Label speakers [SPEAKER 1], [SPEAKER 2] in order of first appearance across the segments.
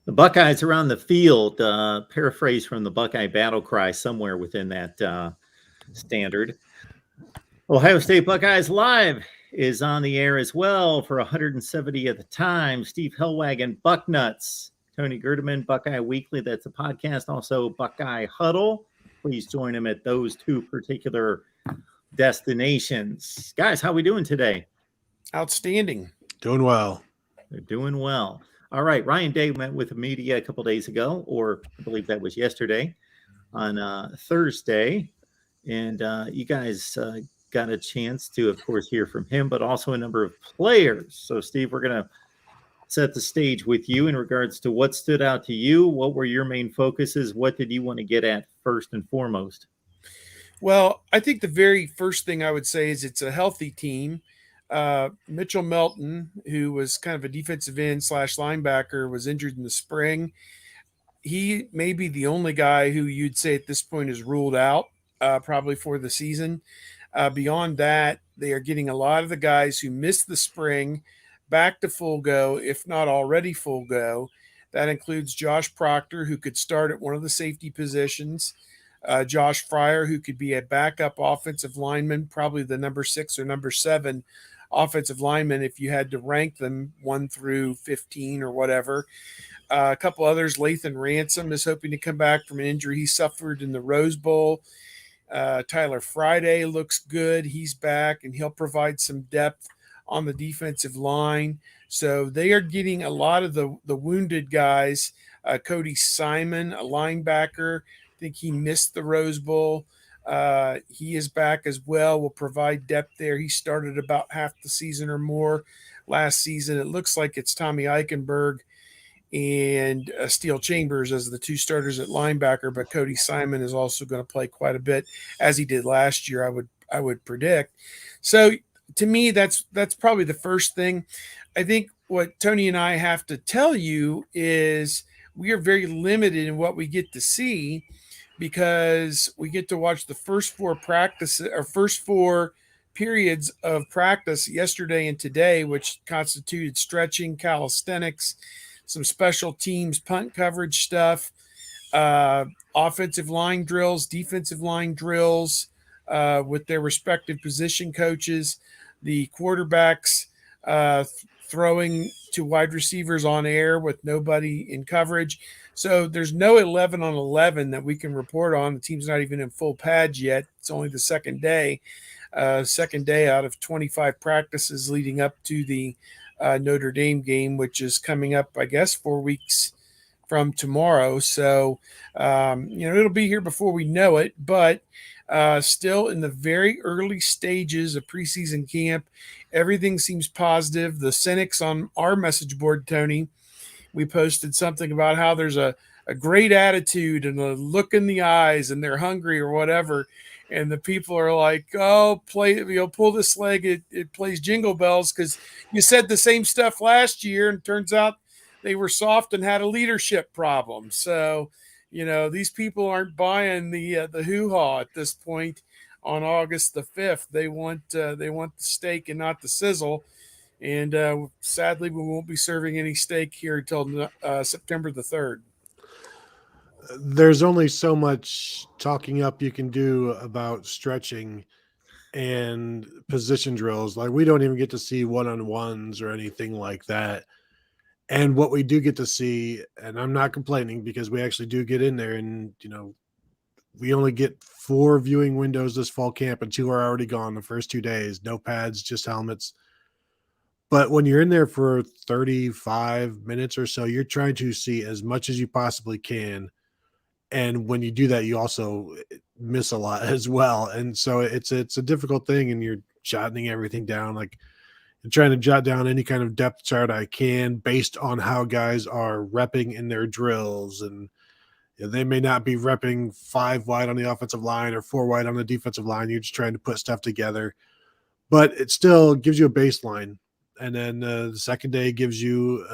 [SPEAKER 1] The Buckeyes are on the field, paraphrase from the Buckeye battle cry somewhere within that standard. Ohio State Buckeyes Live is on the air as well for 170 at the time. Steve Hellwagon, Bucknuts, Tony Gerdeman, Buckeye Weekly. That's a podcast. Also, Buckeye Huddle. Please join him at those two particular destinations. Guys, how we doing today?
[SPEAKER 2] Outstanding.
[SPEAKER 3] Doing well.
[SPEAKER 1] They're doing well. All right. Ryan Day met with the media a couple days ago, or I believe that was yesterday on Thursday. And you guys got a chance to, of course, hear from him, but also a number of players. So, Steve, we're going to set the stage with you in regards to what stood out to you. What were your main focuses? What did you want to get at first and foremost?
[SPEAKER 2] Well, I think the very first thing I would say is it's a healthy team. Mitchell Melton, who was kind of a defensive end / linebacker, was injured in the spring. He may be the only guy who you'd say at this point is ruled out probably for the season. Beyond that, they are getting a lot of the guys who missed the spring back to full go, if not already full go. That includes Josh Proctor, who could start at one of the safety positions. Josh Fryer, who could be a backup offensive lineman, probably the number 6 or number 7 offensive lineman if you had to rank them 1 through 15 or whatever. A couple others. Lathan Ransom is hoping to come back from an injury he suffered in the Rose Bowl. Tyler Friday looks good. He's back, and he'll provide some depth on the defensive line. So they are getting a lot of the wounded guys. Cody Simon, a linebacker, I think he missed the Rose Bowl. He is back as well, will provide depth there. He started about half the season or more last season. It looks like it's Tommy Eichenberg and Steele Chambers as the 2 starters at linebacker, but Cody Simon is also going to play quite a bit, as he did last year, I would predict. So to me, that's probably the first thing. I think what Tony and I have to tell you is we are very limited in what we get to see, because we get to watch the first 4 periods of practice yesterday and today, which constituted stretching, calisthenics, some special teams, punt coverage stuff, offensive line drills, defensive line drills with their respective position coaches, the quarterbacks throwing to wide receivers on air with nobody in coverage. So there's no 11 on 11 that we can report on. The team's not even in full pads yet. It's only the second day out of 25 practices leading up to the Notre Dame game, which is coming up, I guess, 4 weeks from tomorrow. So, it'll be here before we know it, but still in the very early stages of preseason camp. Everything seems positive. The cynics on our message board, Tony, we posted something about how there's a great attitude and a look in the eyes and they're hungry or whatever. And the people are like, oh, pull this leg. It plays jingle bells because you said the same stuff last year. And it turns out they were soft and had a leadership problem. So, these people aren't buying the hoo-ha at this point on August the 5th. They want the steak and not the sizzle. And sadly, we won't be serving any steak here until September the 3rd.
[SPEAKER 3] There's only so much talking up you can do about stretching and position drills. Like, we don't even get to see one-on-ones or anything like that. And what we do get to see, and I'm not complaining because we actually do get in there, and, we only get 4 viewing windows this fall camp, and 2 are already gone the first 2 days. No pads, just helmets. But when you're in there for 35 minutes or so, you're trying to see as much as you possibly can. And when you do that, you also miss a lot as well. And so it's a difficult thing, and you're jotting everything down. Like, I'm trying to jot down any kind of depth chart I can based on how guys are repping in their drills. And they may not be repping 5 wide on the offensive line or 4 wide on the defensive line. You're just trying to put stuff together. But it still gives you a baseline. And then the second day gives you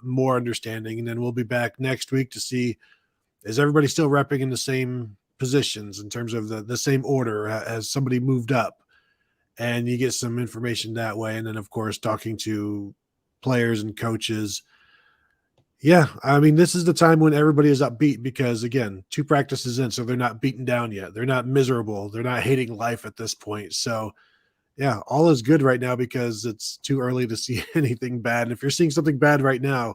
[SPEAKER 3] more understanding. And then we'll be back next week to see, is everybody still repping in the same positions in terms of the same order? Has somebody moved up? And you get some information that way. And then, of course, talking to players and coaches. Yeah, I mean, this is the time when everybody is upbeat because, again, 2 practices in, so they're not beaten down yet. They're not miserable. They're not hating life at this point. So, yeah, all is good right now because it's too early to see anything bad. And if you're seeing something bad right now,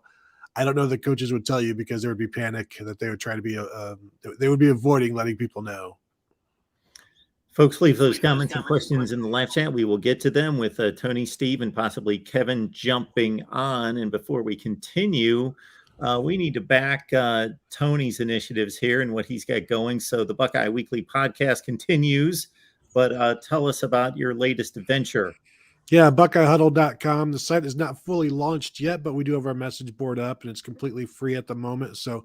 [SPEAKER 3] I don't know that coaches would tell you because there would be panic that they would try to be, they would be avoiding letting people know.
[SPEAKER 1] Folks, leave those comments and questions in the live chat. We will get to them with Tony, Steve, and possibly Kevin jumping on. And before we continue, we need to back Tony's initiatives here and what he's got going. So the Buckeye Weekly podcast continues, but tell us about your latest adventure.
[SPEAKER 3] Yeah, BuckeyeHuddle.com. The site is not fully launched yet, but we do have our message board up and it's completely free at the moment. So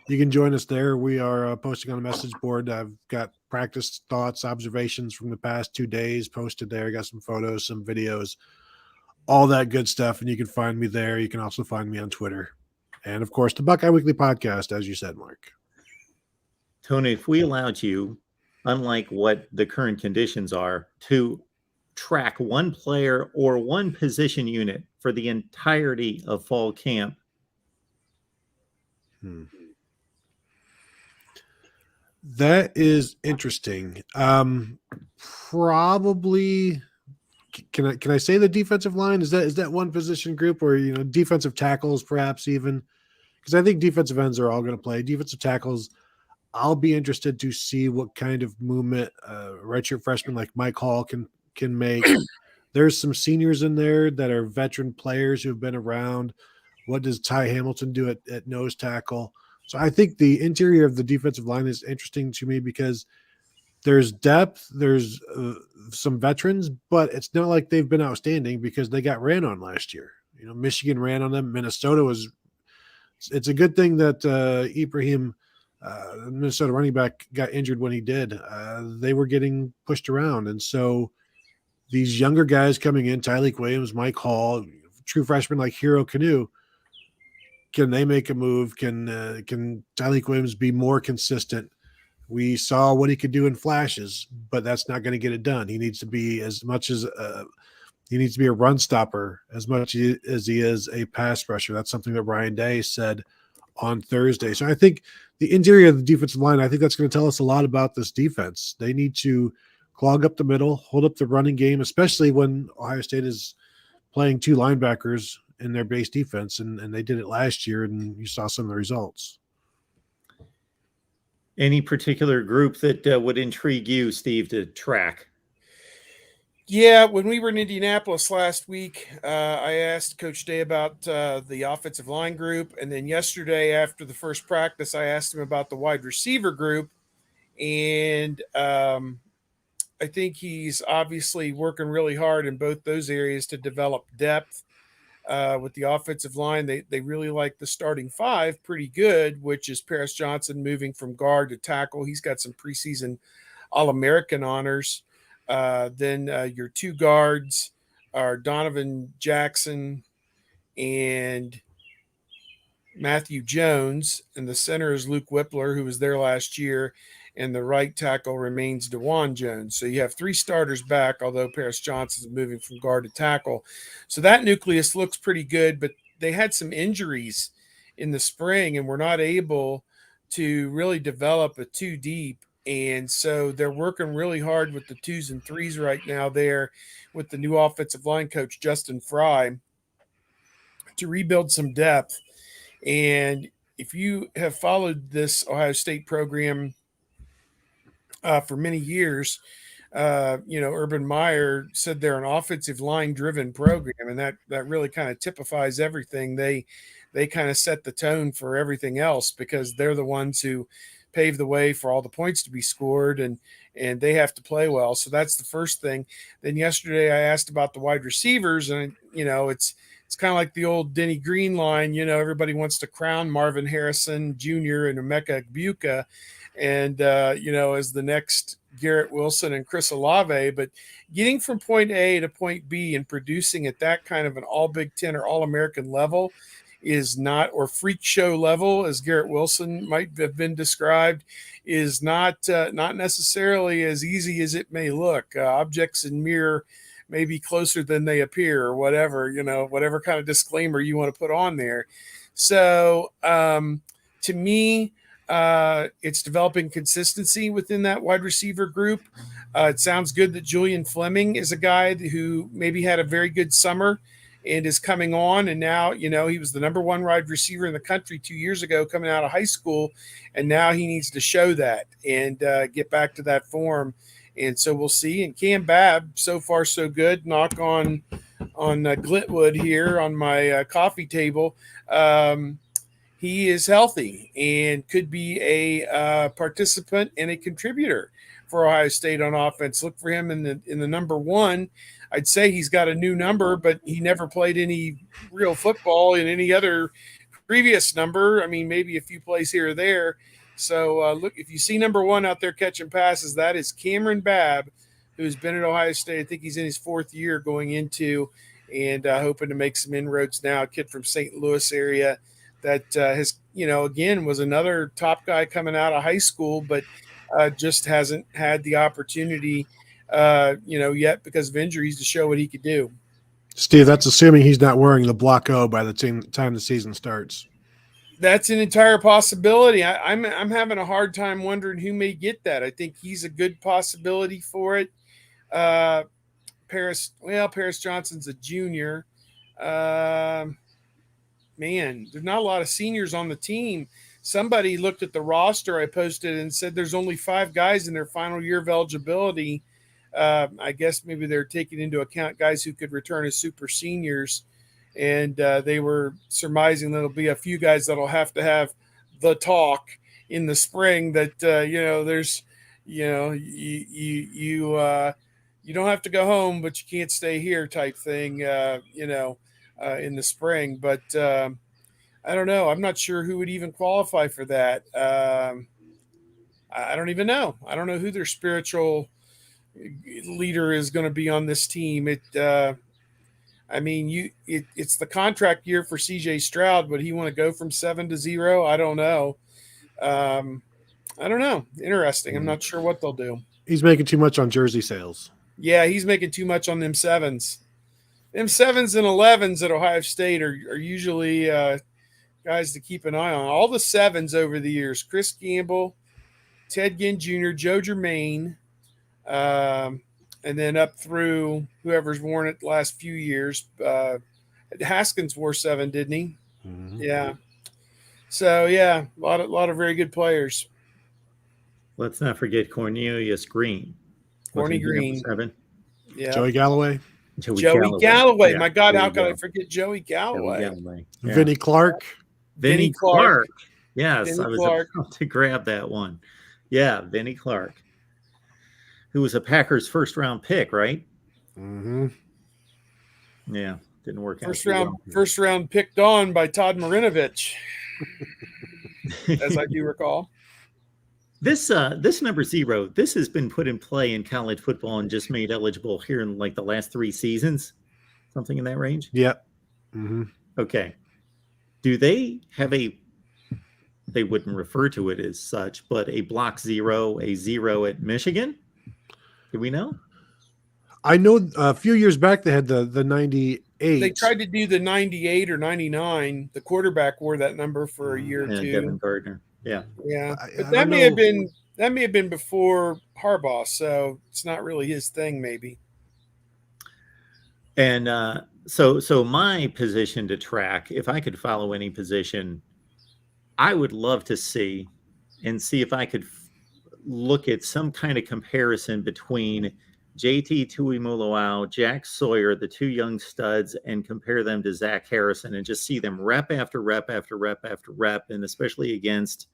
[SPEAKER 3] you can join us there. We are posting on a message board. I've got practice thoughts, observations from the past 2 days posted there. I got some photos, some videos, all that good stuff. And you can find me there. You can also find me on Twitter. And of course, the Buckeye Weekly podcast, as you said, Mark.
[SPEAKER 1] Tony, if we allowed you, unlike what the current conditions are, to track one player or one position unit for the entirety of fall camp.
[SPEAKER 3] That is interesting. Probably can I say the defensive line? Is that one position group or defensive tackles perhaps even? Because I think defensive ends are all going to play. Defensive tackles, I'll be interested to see what kind of movement redshirt freshman like Mike Hall can make. There's some seniors in there that are veteran players who have been around. What does Ty Hamilton do at nose tackle? So I think the interior of the defensive line is interesting to me because there's depth, there's some veterans, but it's not like they've been outstanding because they got ran on last year. Michigan ran on them. Minnesota was – it's a good thing that Ibrahim Minnesota running back got injured when he did. They were getting pushed around. And so these younger guys coming in, Tyleik Williams, Mike Hall, true freshmen like Hero Canoe, can they make a move? Can Tyleik Williams be more consistent? We saw what he could do in flashes, but that's not going to get it done. He needs to be he needs to be a run stopper as much as he is a pass rusher. That's something that Ryan Day said on Thursday. So I think the interior of the defensive line, I think that's going to tell us a lot about this defense. They need to clog up the middle, hold up the running game, especially when Ohio State is playing 2 linebackers in their base defense, and they did it last year, and you saw some of the results.
[SPEAKER 1] Any particular group that would intrigue you, Steve, to track?
[SPEAKER 2] Yeah, when we were in Indianapolis last week, I asked Coach Day about the offensive line group. And then yesterday after the first practice, I asked him about the wide receiver group. And I think he's obviously working really hard in both those areas to develop depth. With the offensive line, they really like the starting 5 pretty good, which is Paris Johnson moving from guard to tackle. He's got some preseason All-American honors. Then your 2 guards are Donovan Jackson and Matthew Jones, and the center is Luke Whippler, who was there last year, and the right tackle remains DeJuan Jones. So you have 3 starters back, although Paris Johnson is moving from guard to tackle. So that nucleus looks pretty good, but they had some injuries in the spring and were not able to really develop a 2 deep. And so they're working really hard with the 2s and 3s right now there with the new offensive line coach, Justin Fry, to rebuild some depth. And if you have followed this Ohio State program for many years, Urban Meyer said they're an offensive line driven program, and that really kind of typifies everything. They kind of set the tone for everything else because they're the ones who pave the way for all the points to be scored, and they have to play well. So that's the first thing. Then yesterday I asked about the wide receivers, and it's kind of like the old Denny Green line. Everybody wants to crown Marvin Harrison Jr. and Emeka Egbuka, and as the next Garrett Wilson and Chris Olave, but getting from point A to point B and producing at that kind of an all Big Ten or all American level is not, or freak show level, as Garrett Wilson might have been described, is not necessarily as easy as it may look. Objects in mirror may be closer than they appear, or whatever kind of disclaimer you want to put on there. So to me, it's developing consistency within that wide receiver group. It sounds good that Julian Fleming is a guy who maybe had a very good summer and is coming on. And now, he was the number one wide receiver in the country 2 years ago coming out of high school. And now he needs to show that and get back to that form. And so we'll see. And Cam Babb, so far so good. Knock on Glitwood here on my coffee table. He is healthy and could be a participant and a contributor for Ohio State on offense. Look for him in the number one. I'd say he's got a new number, but he never played any real football in any other previous number. I mean, maybe a few plays here or there. So look, if you see number one out there catching passes, that is Cameron Babb, who's been at Ohio State. I think he's in his fourth year going into, and hoping to make some inroads now. A kid from St. Louis area that has, again, was another top guy coming out of high school, but just hasn't had the opportunity, yet because of injuries to show what he could do.
[SPEAKER 3] Steve, that's assuming he's not wearing the Block O by the time the season starts.
[SPEAKER 2] That's an entire possibility. I'm having a hard time wondering who may get that. I think he's a good possibility for it. Paris Johnson's a junior. Man, there's not a lot of seniors on the team. Somebody looked at the roster I posted and said there's only 5 guys in their final year of eligibility. I guess maybe they're taking into account guys who could return as super seniors. And they were surmising there'll be a few guys that'll have to have the talk in the spring that, there's, you don't have to go home, but you can't stay here type thing, in the spring. But I don't know. I'm not sure who would even qualify for that. I don't even know. I don't know who their spiritual leader is going to be on this team. It's the contract year for CJ Stroud, but he want to go from 7 to 0. I don't know. Interesting. I'm not sure what they'll do.
[SPEAKER 3] He's making too much on jersey sales.
[SPEAKER 2] Yeah, he's making too much on them 7s. Them 7s and 11s at Ohio State are usually guys to keep an eye on. All the 7s over the years: Chris Gamble, Ted Ginn Jr., Joe Germain, and then up through whoever's worn it the last few years. Haskins wore 7, didn't he?
[SPEAKER 3] Mm-hmm.
[SPEAKER 2] Yeah. So yeah, a lot of very good players.
[SPEAKER 1] Let's not forget Cornelius Green.
[SPEAKER 2] Corny Green.
[SPEAKER 1] 7.
[SPEAKER 2] Yeah.
[SPEAKER 3] Joey Galloway.
[SPEAKER 2] Joey Galloway.
[SPEAKER 1] Yeah,
[SPEAKER 2] My God, how
[SPEAKER 1] go.
[SPEAKER 2] could I forget Joey Galloway?
[SPEAKER 1] Yeah.
[SPEAKER 3] Vinnie Clark.
[SPEAKER 1] Vinnie Clark. Yes,
[SPEAKER 2] Vinnie
[SPEAKER 1] I was
[SPEAKER 2] Clark.
[SPEAKER 1] about to grab that one. Yeah, Vinnie Clark, who was a Packers first-round pick, right?
[SPEAKER 3] Mm-hmm.
[SPEAKER 1] Yeah, didn't work out.
[SPEAKER 2] First round picked on by Todd Marinovich, as I do recall.
[SPEAKER 1] This number 0, this has been put in play in college football and just made eligible here in like the last 3 seasons, something in that range.
[SPEAKER 3] Yep. Mm-hmm.
[SPEAKER 1] Okay. Do they have they wouldn't refer to it as such, but a block 0, a 0 at Michigan? Do we know?
[SPEAKER 3] I know a few years back they had the 98.
[SPEAKER 2] They tried to do the 98 or 99. The quarterback wore that number for a year or two.
[SPEAKER 1] Devin Gardner. Yeah.
[SPEAKER 2] Yeah. But that may have been before Harbaugh, so it's not really his thing, maybe.
[SPEAKER 1] And so my position to track, if I could follow any position, I would love to see if I could look at some kind of comparison between JT Tuimoloau, Jack Sawyer, the 2 young studs, and compare them to Zach Harrison and just see them rep after rep after rep after rep, and especially against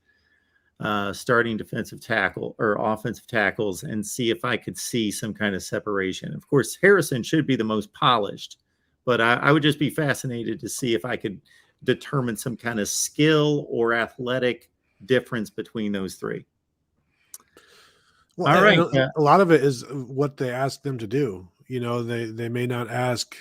[SPEAKER 1] starting defensive tackle or offensive tackles, and see if I could see some kind of separation. Of course, Harrison should be the most polished, but I would just be fascinated to see if I could determine some kind of skill or athletic difference between those 3.
[SPEAKER 3] Well,
[SPEAKER 1] all right.
[SPEAKER 3] A lot of it is what they ask them to do. They may not ask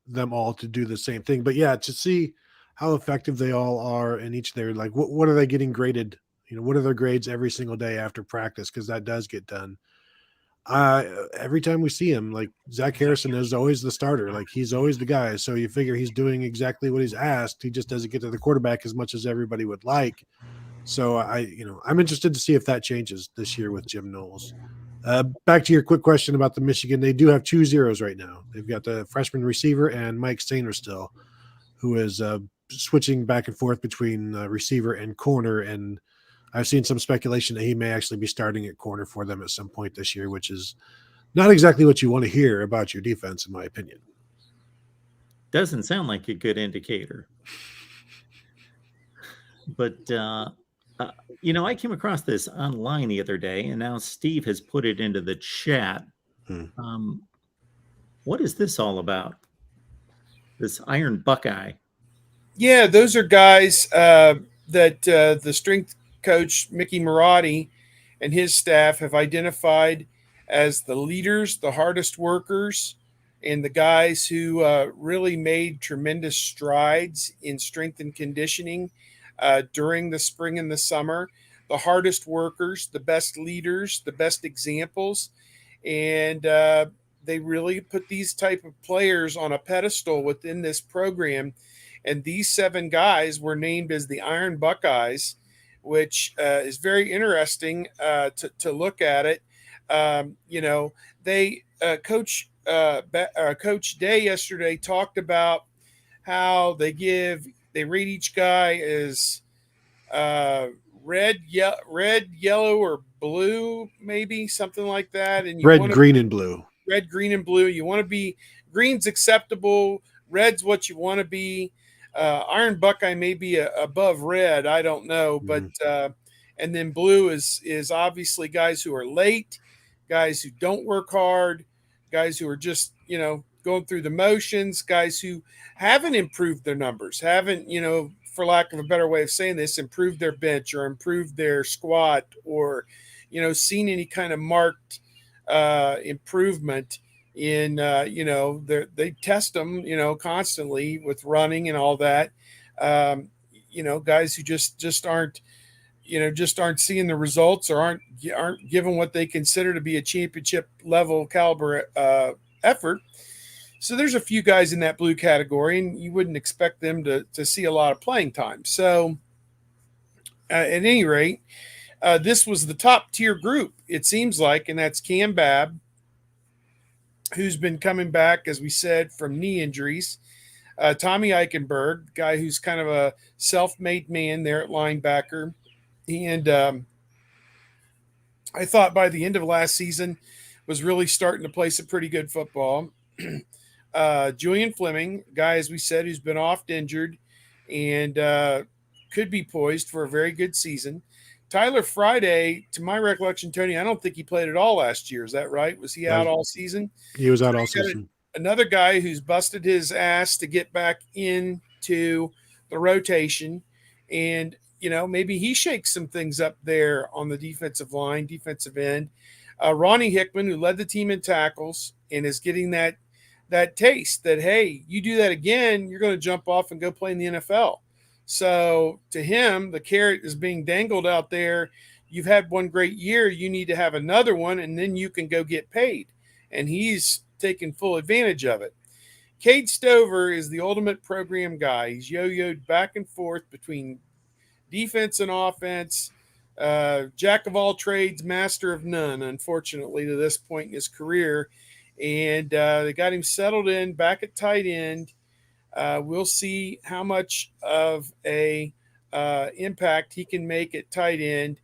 [SPEAKER 3] them all to do the same thing, but yeah, to see how effective they all are in each their, like, what are they getting graded? What are their grades every single day after practice? Because that does get done. Every time we see him, like Zach Harrison is always the starter. Like he's always the guy. So you figure he's doing exactly what he's asked. He just doesn't get to the quarterback as much as everybody would like. So I'm interested to see if that changes this year with Jim Knowles. Back to your quick question about the Michigan. They do have 2 zeros right now. They've got the freshman receiver and Mike Stainer still, who is switching back and forth between receiver and corner. And I've seen some speculation that he may actually be starting at corner for them at some point this year, which is not exactly what you want to hear about your defense, in my opinion.
[SPEAKER 1] Doesn't sound like a good indicator. But, I came across this online the other day, and now Steve has put it into the chat. What is this all about? This Iron Buckeye?
[SPEAKER 2] Yeah, those are guys that the strength coach, Mickey Marotti, and his staff have identified as the leaders, the hardest workers, and the guys who really made tremendous strides in strength and conditioning during the spring and the summer. The hardest workers, the best leaders, the best examples. And they really put these type of players on a pedestal within this program. And these 7 guys were named as the Iron Buckeyes, which is very interesting to look at it. Coach Day yesterday talked about how they rate each guy as red, yellow, or blue, maybe something like that. And
[SPEAKER 3] red, green, and blue.
[SPEAKER 2] Red, green, and blue. You want to be green's acceptable. Red's what you want to be. Iron Buckeye may be above red. I don't know, but and then blue is obviously guys who are late, guys who don't work hard, guys who are just going through the motions, guys who haven't improved their numbers, haven't for lack of a better way of saying this, improved their bench or improved their squat or seen any kind of marked improvement in they test them constantly with running and all that. Guys who just aren't seeing the results or aren't given what they consider to be a championship level caliber effort. So there's a few guys in that blue category, and you wouldn't expect them to see a lot of playing time. So at any rate, this was the top tier group, it seems like, and that's Cam Babb, who's been coming back, as we said, from knee injuries. Tommy Eichenberg, guy who's kind of a self-made man there at linebacker. And I thought by the end of last season was really starting to play some pretty good football. Julian Fleming, guy, as we said, who's been oft injured and could be poised for a very good season. Tyler Friday, to my recollection, Tony, I don't think he played at all last year. Is that right? Was he out all season?
[SPEAKER 3] He was out all season.
[SPEAKER 2] Another guy who's busted his ass to get back into the rotation. And, maybe he shakes some things up there on the defensive line, defensive end. Ronnie Hickman, who led the team in tackles and is getting that taste that, hey, you do that again, you're going to jump off and go play in the NFL. So to him, the carrot is being dangled out there. You've had one great year. You need to have another one, and then you can go get paid. And he's taking full advantage of it. Cade Stover is the ultimate program guy. He's yo-yoed back and forth between defense and offense. Jack of all trades, master of none, unfortunately, to this point in his career. And they got him settled in back at tight end. We'll see how much of a impact he can make at tight end.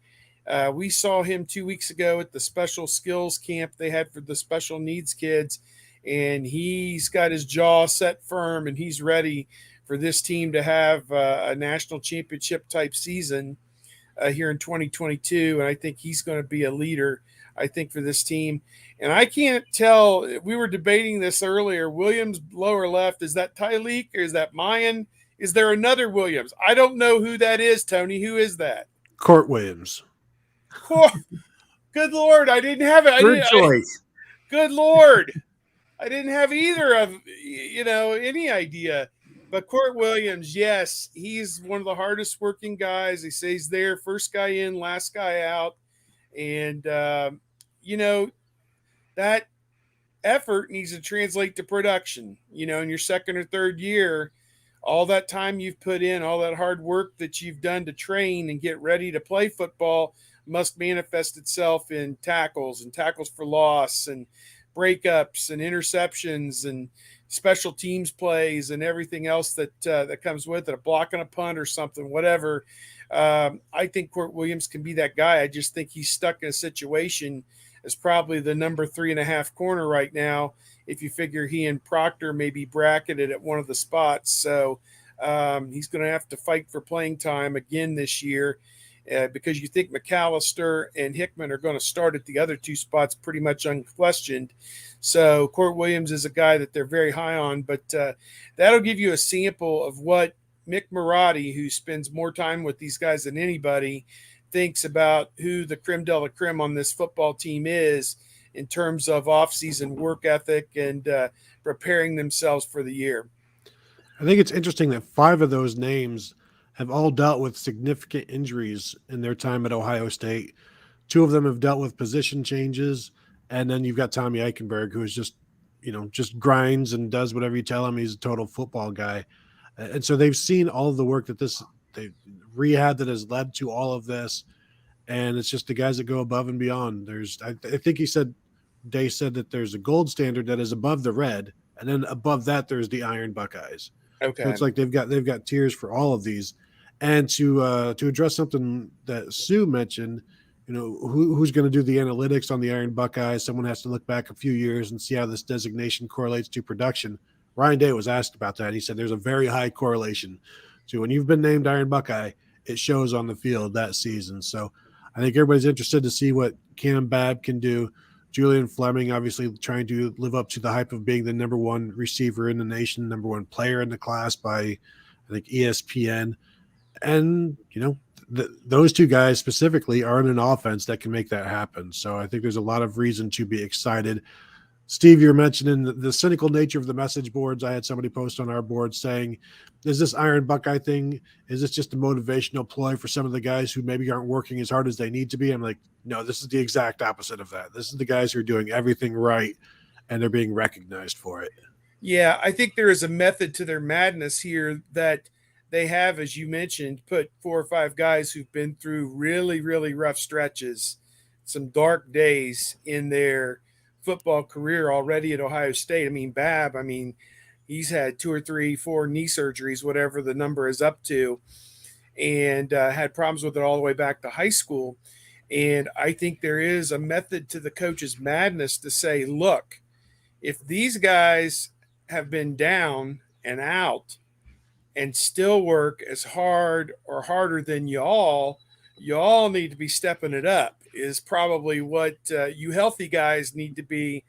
[SPEAKER 2] We saw him 2 weeks ago at the special skills camp they had for the special needs kids, and he's got his jaw set firm, and he's ready for this team to have a national championship type season here in 2022. And I think he's going to be a leader, I think, for this team. And I can't tell, we were debating this earlier, Williams lower left, is that Tyleek or is that Mayan? Is there another Williams? I don't know who that is, Tony. Who is that?
[SPEAKER 3] Court Williams.
[SPEAKER 2] Good Lord, I didn't have it.
[SPEAKER 1] Good choice.
[SPEAKER 2] Good Lord. I didn't have either of, any idea. But Court Williams, yes, he's one of the hardest working guys. They say he's there, first guy in, last guy out. And, that effort needs to translate to production. In your second or third year, all that time you've put in, all that hard work that you've done to train and get ready to play football must manifest itself in tackles and tackles for loss and breakups and interceptions and special teams plays and everything else that comes with it, a block and a punt or something, whatever. I think Court Williams can be that guy. I just think he's stuck in a situation as probably the number 3.5 corner right now, if you figure he and Proctor may be bracketed at one of the spots. So he's going to have to fight for playing time again this year because you think McAllister and Hickman are going to start at the other two spots pretty much unquestioned. So Court Williams is a guy that they're very high on, but that'll give you a sample of what Mick Marotti, who spends more time with these guys than anybody, thinks about who the creme de la creme on this football team is in terms of off-season work ethic and preparing themselves for the year.
[SPEAKER 3] I think it's interesting that 5 of those names have all dealt with significant injuries in their time at Ohio State. 2 of them have dealt with position changes, and then you've got Tommy Eichenberg, who is just grinds and does whatever you tell him. He's a total football guy. And so they've seen all of the work that they rehab that has led to all of this. And it's just the guys that go above and beyond. I think Day said that there's a gold standard that is above the red. And then above that, there's the Iron Buckeyes.
[SPEAKER 2] Okay.
[SPEAKER 3] So it's like they've got tiers for all of these. And to address something that Sue mentioned, who's going to do the analytics on the Iron Buckeyes? Someone has to look back a few years and see how this designation correlates to production. Ryan Day was asked about that. He said there's a very high correlation to when you've been named Iron Buckeye, it shows on the field that season. So I think everybody's interested to see what Cam Babb can do. Julian Fleming, obviously trying to live up to the hype of being the number 1 receiver in the nation, number 1 player in the class by, I think, ESPN. And, those 2 guys specifically are in an offense that can make that happen. So I think there's a lot of reason to be excited. Steve, you're mentioning the cynical nature of the message boards. I had somebody post on our board saying, is this Iron Buckeye thing, is this just a motivational ploy for some of the guys who maybe aren't working as hard as they need to be? I'm like, no, this is the exact opposite of that. This is the guys who are doing everything right, and they're being recognized for it.
[SPEAKER 2] Yeah, I think there is a method to their madness here that they have, as you mentioned, put 4 or 5 guys who've been through really, really rough stretches, some dark days in their football career already at Ohio State. I mean, Babb, he's had 2 or 3, 4 knee surgeries, whatever the number is up to, and had problems with it all the way back to high school. And I think there is a method to the coach's madness to say, look, if these guys have been down and out and still work as hard or harder than y'all need to be stepping it up, is probably what you healthy guys need to be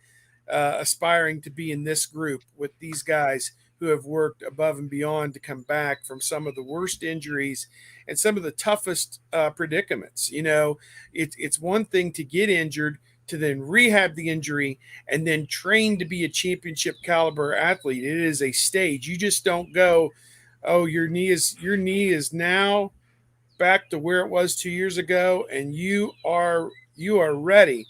[SPEAKER 2] aspiring to be in this group with these guys who have worked above and beyond to come back from some of the worst injuries and some of the toughest predicaments. It's one thing to get injured, to then rehab the injury, and then train to be a championship caliber athlete. It is a stage. You just don't go, oh, your knee is now back to where it was 2 years ago, and you are ready.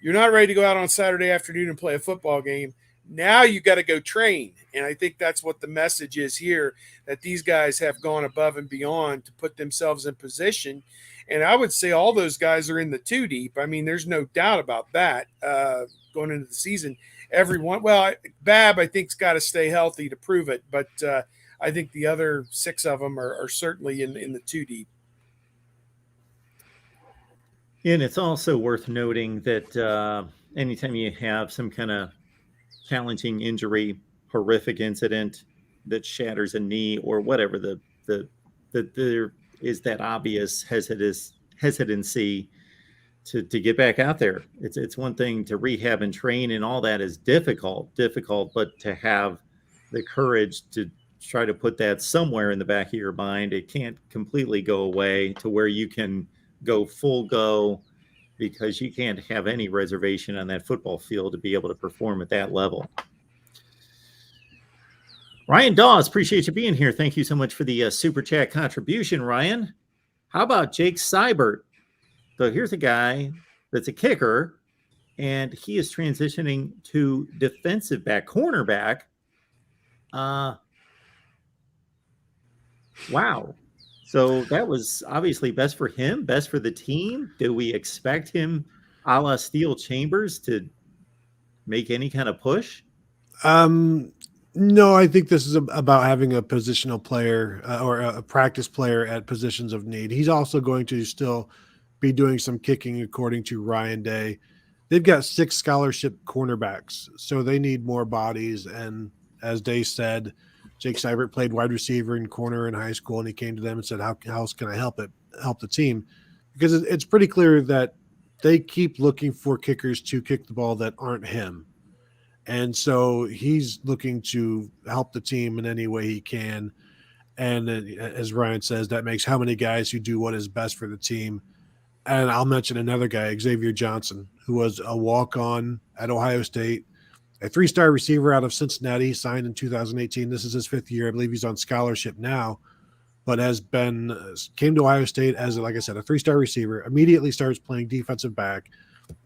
[SPEAKER 2] You're not ready to go out on Saturday afternoon and play a football game. Now you got to go train. And I think that's what the message is here, that these guys have gone above and beyond to put themselves in position. And I would say all those guys are in the 2 deep. There's no doubt about that going into the season. Everyone, Babb, I think, has got to stay healthy to prove it. But I think the other 6 of them are certainly in the 2 deep.
[SPEAKER 1] And it's also worth noting that anytime you have some kind of challenging injury, horrific incident that shatters a knee or whatever, that there is that obvious hesitancy to get back out there. It's one thing to rehab and train, and all that is difficult, but to have the courage to try to put that somewhere in the back of your mind, it can't completely go away to where you can go full go, because you can't have any reservation on that football field to be able to perform at that level. Ryan Dawes, appreciate you being here. Thank you so much for the Super Chat contribution, Ryan. How about Jake Seibert? So here's a guy that's a kicker, and he is transitioning to defensive back, cornerback. Wow. So that was obviously best for him, best for the team. Do we expect him, a la Steel Chambers, to make any kind of push?
[SPEAKER 3] No, I think this is about having a positional player or a practice player at positions of need. He's also going to still be doing some kicking, according to Ryan Day. They've got 6 scholarship cornerbacks, so they need more bodies. And as Day said, Jake Seibert played wide receiver and corner in high school, and he came to them and said, "How else can I help the team?" Because it's pretty clear that they keep looking for kickers to kick the ball that aren't him. And so he's looking to help the team in any way he can. And as Ryan says, that makes how many guys who do what is best for the team. And I'll mention another guy, Xavier Johnson, who was a walk-on at Ohio State, a 3-star receiver out of Cincinnati, signed in 2018. This is his 5th year. I believe he's on scholarship now, but came to Ohio State as, like I said, a 3-star receiver, immediately starts playing defensive back,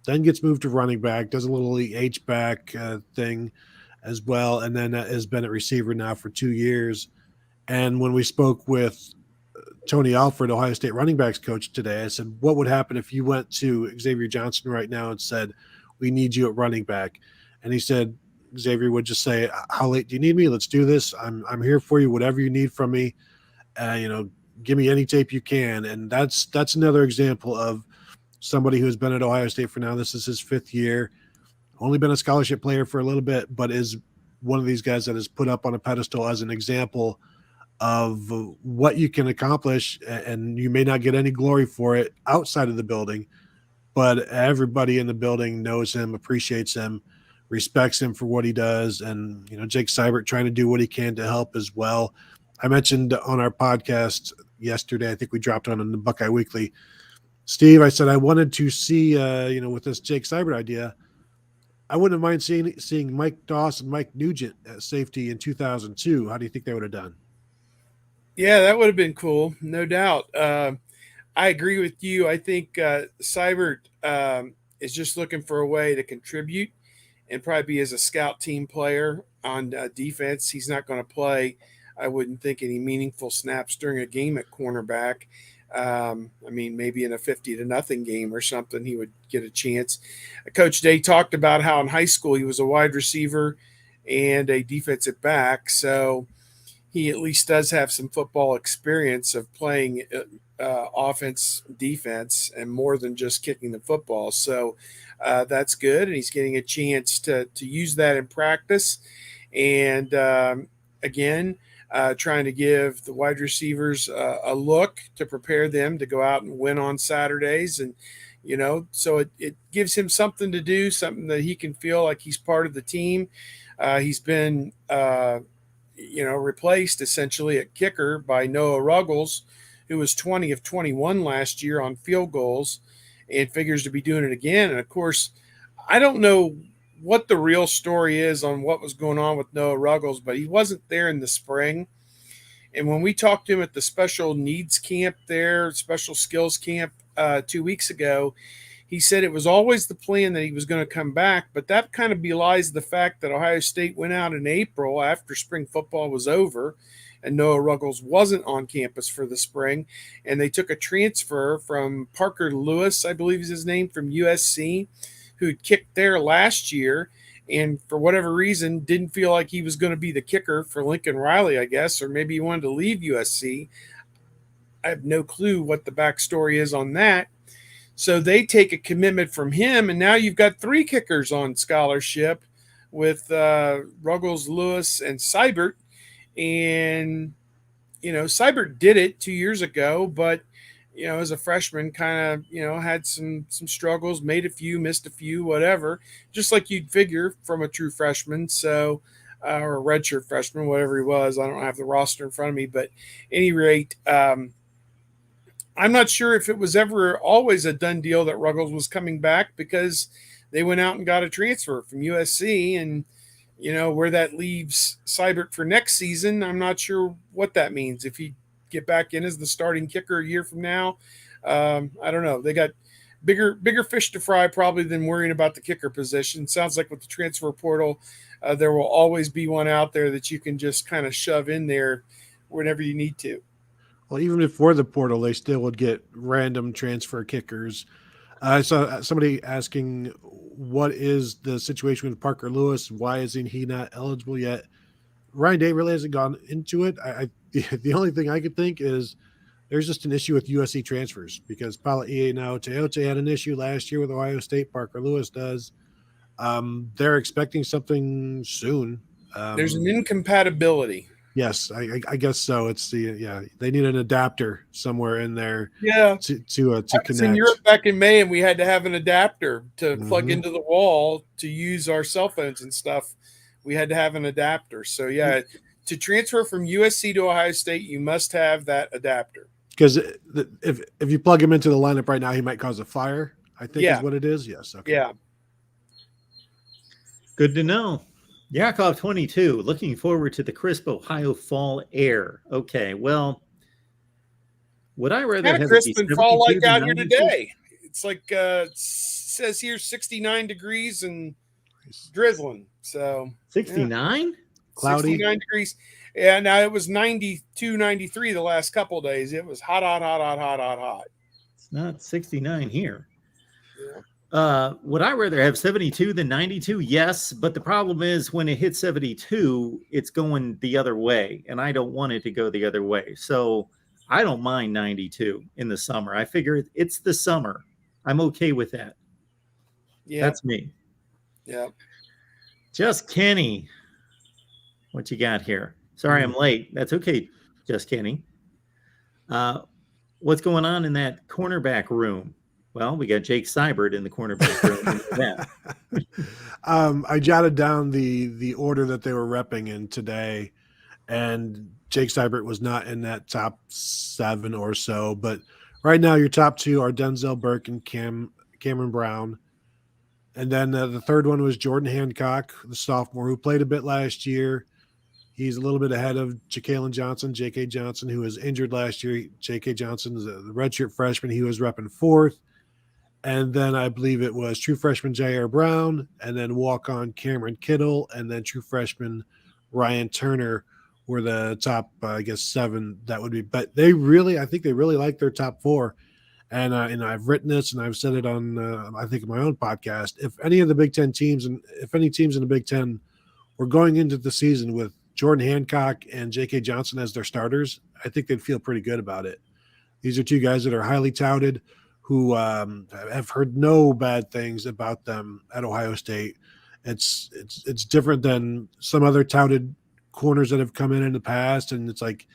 [SPEAKER 3] then gets moved to running back, does a little H-back thing as well, and then has been at receiver now for 2 years. And when we spoke with Tony Alford, Ohio State running backs coach, today, I said, what would happen if you went to Xavier Johnson right now and said, we need you at running back? And he said, Xavier would just say, how late do you need me? Let's do this. I'm here for you, whatever you need from me. Give me any tape you can. And that's another example of somebody who's been at Ohio State for now. This is his 5th year, only been a scholarship player for a little bit, but is one of these guys that is put up on a pedestal as an example of what you can accomplish. And you may not get any glory for it outside of the building, but everybody in the building knows him, appreciates him, respects him for what he does. And, Jake Seibert trying to do what he can to help as well. I mentioned on our podcast yesterday, I think we dropped on in the Buckeye Weekly, Steve, I said I wanted to see, with this Jake Seibert idea, I wouldn't mind seeing Mike Doss and Mike Nugent at safety in 2002. How do you think they would have done?
[SPEAKER 2] Yeah, that would have been cool, no doubt. I agree with you. I think Seibert is just looking for a way to contribute and probably be as a scout team player on defense. He's not going to play, I wouldn't think, any meaningful snaps during a game at cornerback. Maybe in a 50-0 game or something, he would get a chance. Coach Day talked about how in high school he was a wide receiver and a defensive back. So he at least does have some football experience of playing offense, defense, and more than just kicking the football. So that's good. And he's getting a chance to use that in practice. And again, trying to give the wide receivers a look to prepare them to go out and win on Saturdays. And, so it gives him something to do, something that he can feel like he's part of the team. He's been, replaced essentially at kicker by Noah Ruggles, who was 20 of 21 last year on field goals and figures to be doing it again. And, of course, I don't know what the real story is on what was going on with Noah Ruggles, but he wasn't there in the spring. And when we talked to him at the special needs camp there, special skills camp 2 weeks ago, he said it was always the plan that he was going to come back, but that kind of belies the fact that Ohio State went out in April after spring football was over and Noah Ruggles wasn't on campus for the spring, and they took a transfer from Parker Lewis, I believe is his name, from USC, who'd kicked there last year, and for whatever reason didn't feel like he was going to be the kicker for Lincoln Riley, I guess, or maybe he wanted to leave USC. I have no clue what the backstory is on that. So they take a commitment from him, and now you've got 3 kickers on scholarship with Ruggles, Lewis, and Seibert. And, Seibert did it 2 years ago, but, as a freshman kind of, had some struggles, made a few, missed a few, whatever, just like you'd figure from a true freshman. So, or a redshirt freshman, whatever he was. I don't have the roster in front of me, but at any rate, I'm not sure if it was ever always a done deal that Ruggles was coming back, because they went out and got a transfer from USC, and, where that leaves Seibert for next season, I'm not sure what that means. If he get back in as the starting kicker a year from now, I don't know. They got bigger fish to fry probably than worrying about the kicker position. Sounds like with the transfer portal, there will always be one out there that you can just kind of shove in there whenever you need to.
[SPEAKER 3] Well, even before the portal, they still would get random transfer kickers. I saw somebody asking, what is the situation with Parker Lewis? Why isn't he not eligible yet? Ryan Day really hasn't gone into it. The only thing I could think is there's just an issue with USC transfers because Palaie now Teote had an issue last year with Ohio State. Parker Lewis does. They're expecting something soon.
[SPEAKER 2] There's an incompatibility.
[SPEAKER 3] Yes, I guess so. It's they need an adapter somewhere in there.
[SPEAKER 2] Yeah,
[SPEAKER 3] to
[SPEAKER 2] I was in
[SPEAKER 3] connect.
[SPEAKER 2] Europe back in May, and we had to have an adapter to plug into the wall to use our cell phones and stuff. We had to have an adapter. So yeah, to transfer from USC to Ohio State, you must have that adapter.
[SPEAKER 3] Because if you plug him into the lineup right now, he might cause a fire. I think is what it is. Yes. Okay.
[SPEAKER 2] Yeah.
[SPEAKER 1] Good to know. Yakov 22, looking forward to the crisp Ohio fall air. Okay, well, would I rather have
[SPEAKER 2] crisp and fall like out here
[SPEAKER 1] 92?
[SPEAKER 2] today? It's like says here 69 degrees and drizzling. So
[SPEAKER 1] 69?
[SPEAKER 3] Cloudy.
[SPEAKER 2] 69 degrees. Yeah, now it was 92, 93 the last couple of days. It was hot.
[SPEAKER 1] It's not 69 here.
[SPEAKER 2] Yeah.
[SPEAKER 1] Would I rather have 72 than 92? Yes, but the problem is when it hits 72, it's going the other way, and I don't want it to go the other way. So I don't mind 92 in the summer. I figure it's the summer. I'm okay with that.
[SPEAKER 2] Yeah.
[SPEAKER 1] That's me.
[SPEAKER 2] Yeah.
[SPEAKER 1] Just Kenny. What you got here? Sorry, I'm late. That's okay, Just Kenny. What's going on in that cornerback room? Well, we got Jake Seibert in the cornerback room.
[SPEAKER 3] I jotted down the order that they were repping in today, and Jake Seibert was not in that top 7 or so. But right now, your top 2 are Denzel Burke and Cameron Brown. And then the third one was Jordan Hancock, the sophomore, who played a bit last year. He's a little bit ahead of Ja'Kalen Johnson, J.K. Johnson, who was injured last year. J.K. Johnson is the redshirt freshman. He was repping 4th. And then I believe it was true freshman Jair Brown, and then walk-on Cameron Kittle, and then true freshman Ryan Turner were the top, 7 that would be. But I think they really like their top 4. And I've written this, and I've said it on, I think, my own podcast. If any of the Big Ten teams, and if any teams in the Big Ten were going into the season with Jordan Hancock and J.K. Johnson as their starters, I think they'd feel pretty good about it. These are 2 guys that are highly touted, who have heard no bad things about them at Ohio State. It's different than some other touted corners that have come in the past, and it's like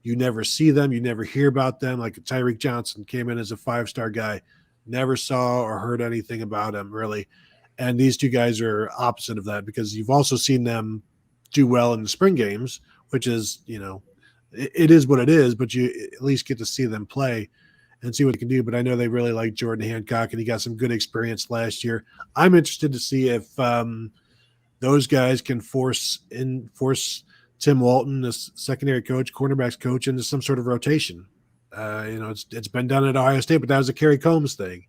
[SPEAKER 3] you never see them, you never hear about them. Like Tyreek Johnson came in as a 5-star guy, never saw or heard anything about him really. And these 2 guys are opposite of that because you've also seen them do well in the spring games, which is, it is what it is, but you at least get to see them play and see what he can do. But I know they really like Jordan Hancock, and he got some good experience last year. I'm interested to see if those guys can force Tim Walton, the secondary coach, cornerbacks coach, into some sort of rotation. It's been done at Ohio State, but that was a Kerry Combs thing.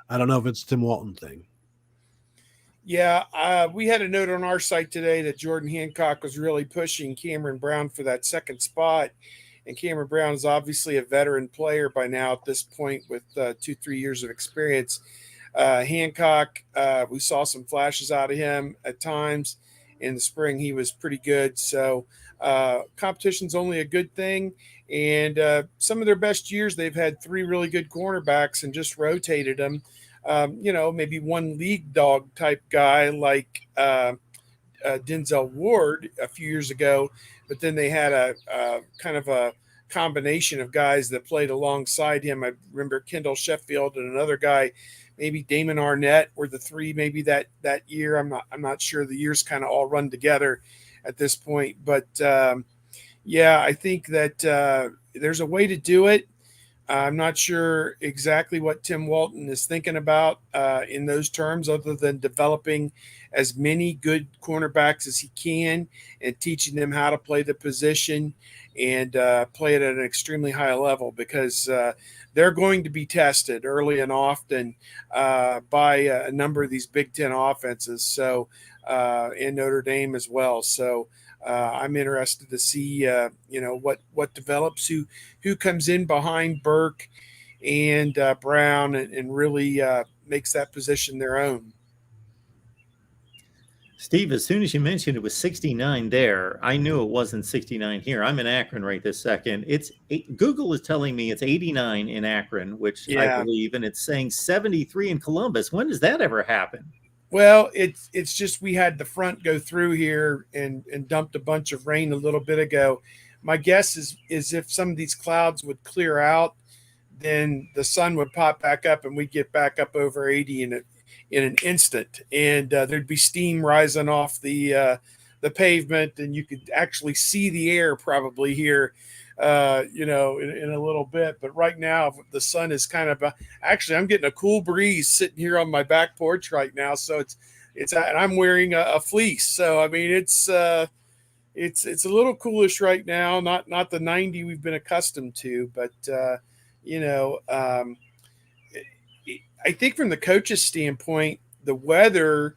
[SPEAKER 3] I don't know if it's a Tim Walton thing.
[SPEAKER 2] Yeah, we had a note on our site today that Jordan Hancock was really pushing Cameron Brown for that second spot. And Cameron Brown is obviously a veteran player by now at this point with 2-3 years of experience. Hancock, we saw some flashes out of him at times. In the spring, he was pretty good. So competition's only a good thing. And some of their best years, they've had 3 really good cornerbacks and just rotated them. Maybe one league dog type guy like Denzel Ward a few years ago, but then they had a kind of a combination of guys that played alongside him. I remember Kendall Sheffield and another guy, maybe Damon Arnett were the 3 maybe that year. I'm not sure. The years kind of all run together at this point, but I think that there's a way to do it. I'm not sure exactly what Tim Walton is thinking about in those terms, other than developing as many good cornerbacks as he can and teaching them how to play the position and play it at an extremely high level, because they're going to be tested early and often by a number of these Big Ten offenses. So, and Notre Dame as well. So, I'm interested to see, what develops, who comes in behind Burke and Brown, and really makes that position their own.
[SPEAKER 1] Steve, as soon as you mentioned it was 69 there, I knew it wasn't 69 here. I'm in Akron right this second. Google is telling me it's 89 in Akron, which I
[SPEAKER 2] Yeah.
[SPEAKER 1] believe, and it's saying 73 in Columbus. When does that ever happen?
[SPEAKER 2] Well, it's just we had the front go through here and dumped a bunch of rain a little bit ago. My guess is if some of these clouds would clear out, then the sun would pop back up and we'd get back up over 80 in an instant, and there'd be steam rising off the pavement, and you could actually see the air probably here, in a little bit. But right now, the sun is kind of actually, I'm getting a cool breeze sitting here on my back porch right now, so it's and I'm wearing a fleece, so I mean it's a little coolish right now, not the 90 we've been accustomed to, but I think from the coach's standpoint, the weather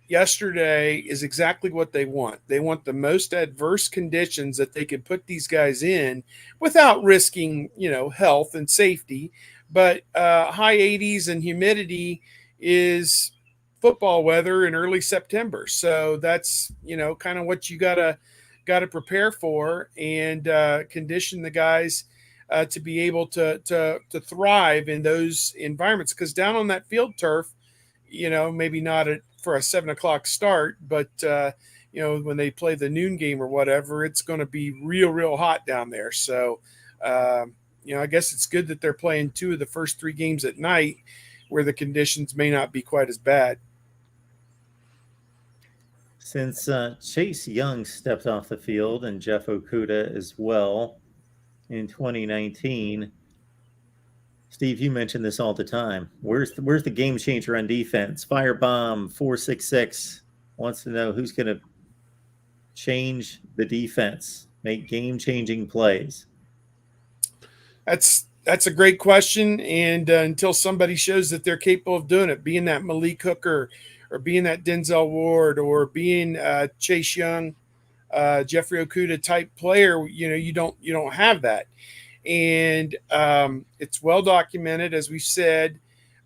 [SPEAKER 2] yesterday is exactly what they want. They want the most adverse conditions that they can put these guys in without risking, health and safety. But high 80s and humidity is football weather in early September. So that's, kind of what you gotta prepare for, and condition the guys to be able to thrive in those environments. Because down on that field turf, maybe not for a 7:00 start, but when they play the noon game or whatever, it's going to be real hot down there. So, I guess it's good that they're playing 2 of the first 3 games at night, where the conditions may not be quite as bad.
[SPEAKER 1] Since Chase Young stepped off the field and Jeff Okuda as well in 2019, Steve, you mention this all the time. Where's the game changer on defense? Firebomb 466 wants to know who's going to change the defense, make game-changing plays.
[SPEAKER 2] That's a great question, and until somebody shows that they're capable of doing it, being that Malik Hooker, or being that Denzel Ward, or being Chase Young, Jeffrey Okuda type player, you don't have that. And it's well documented, as we said.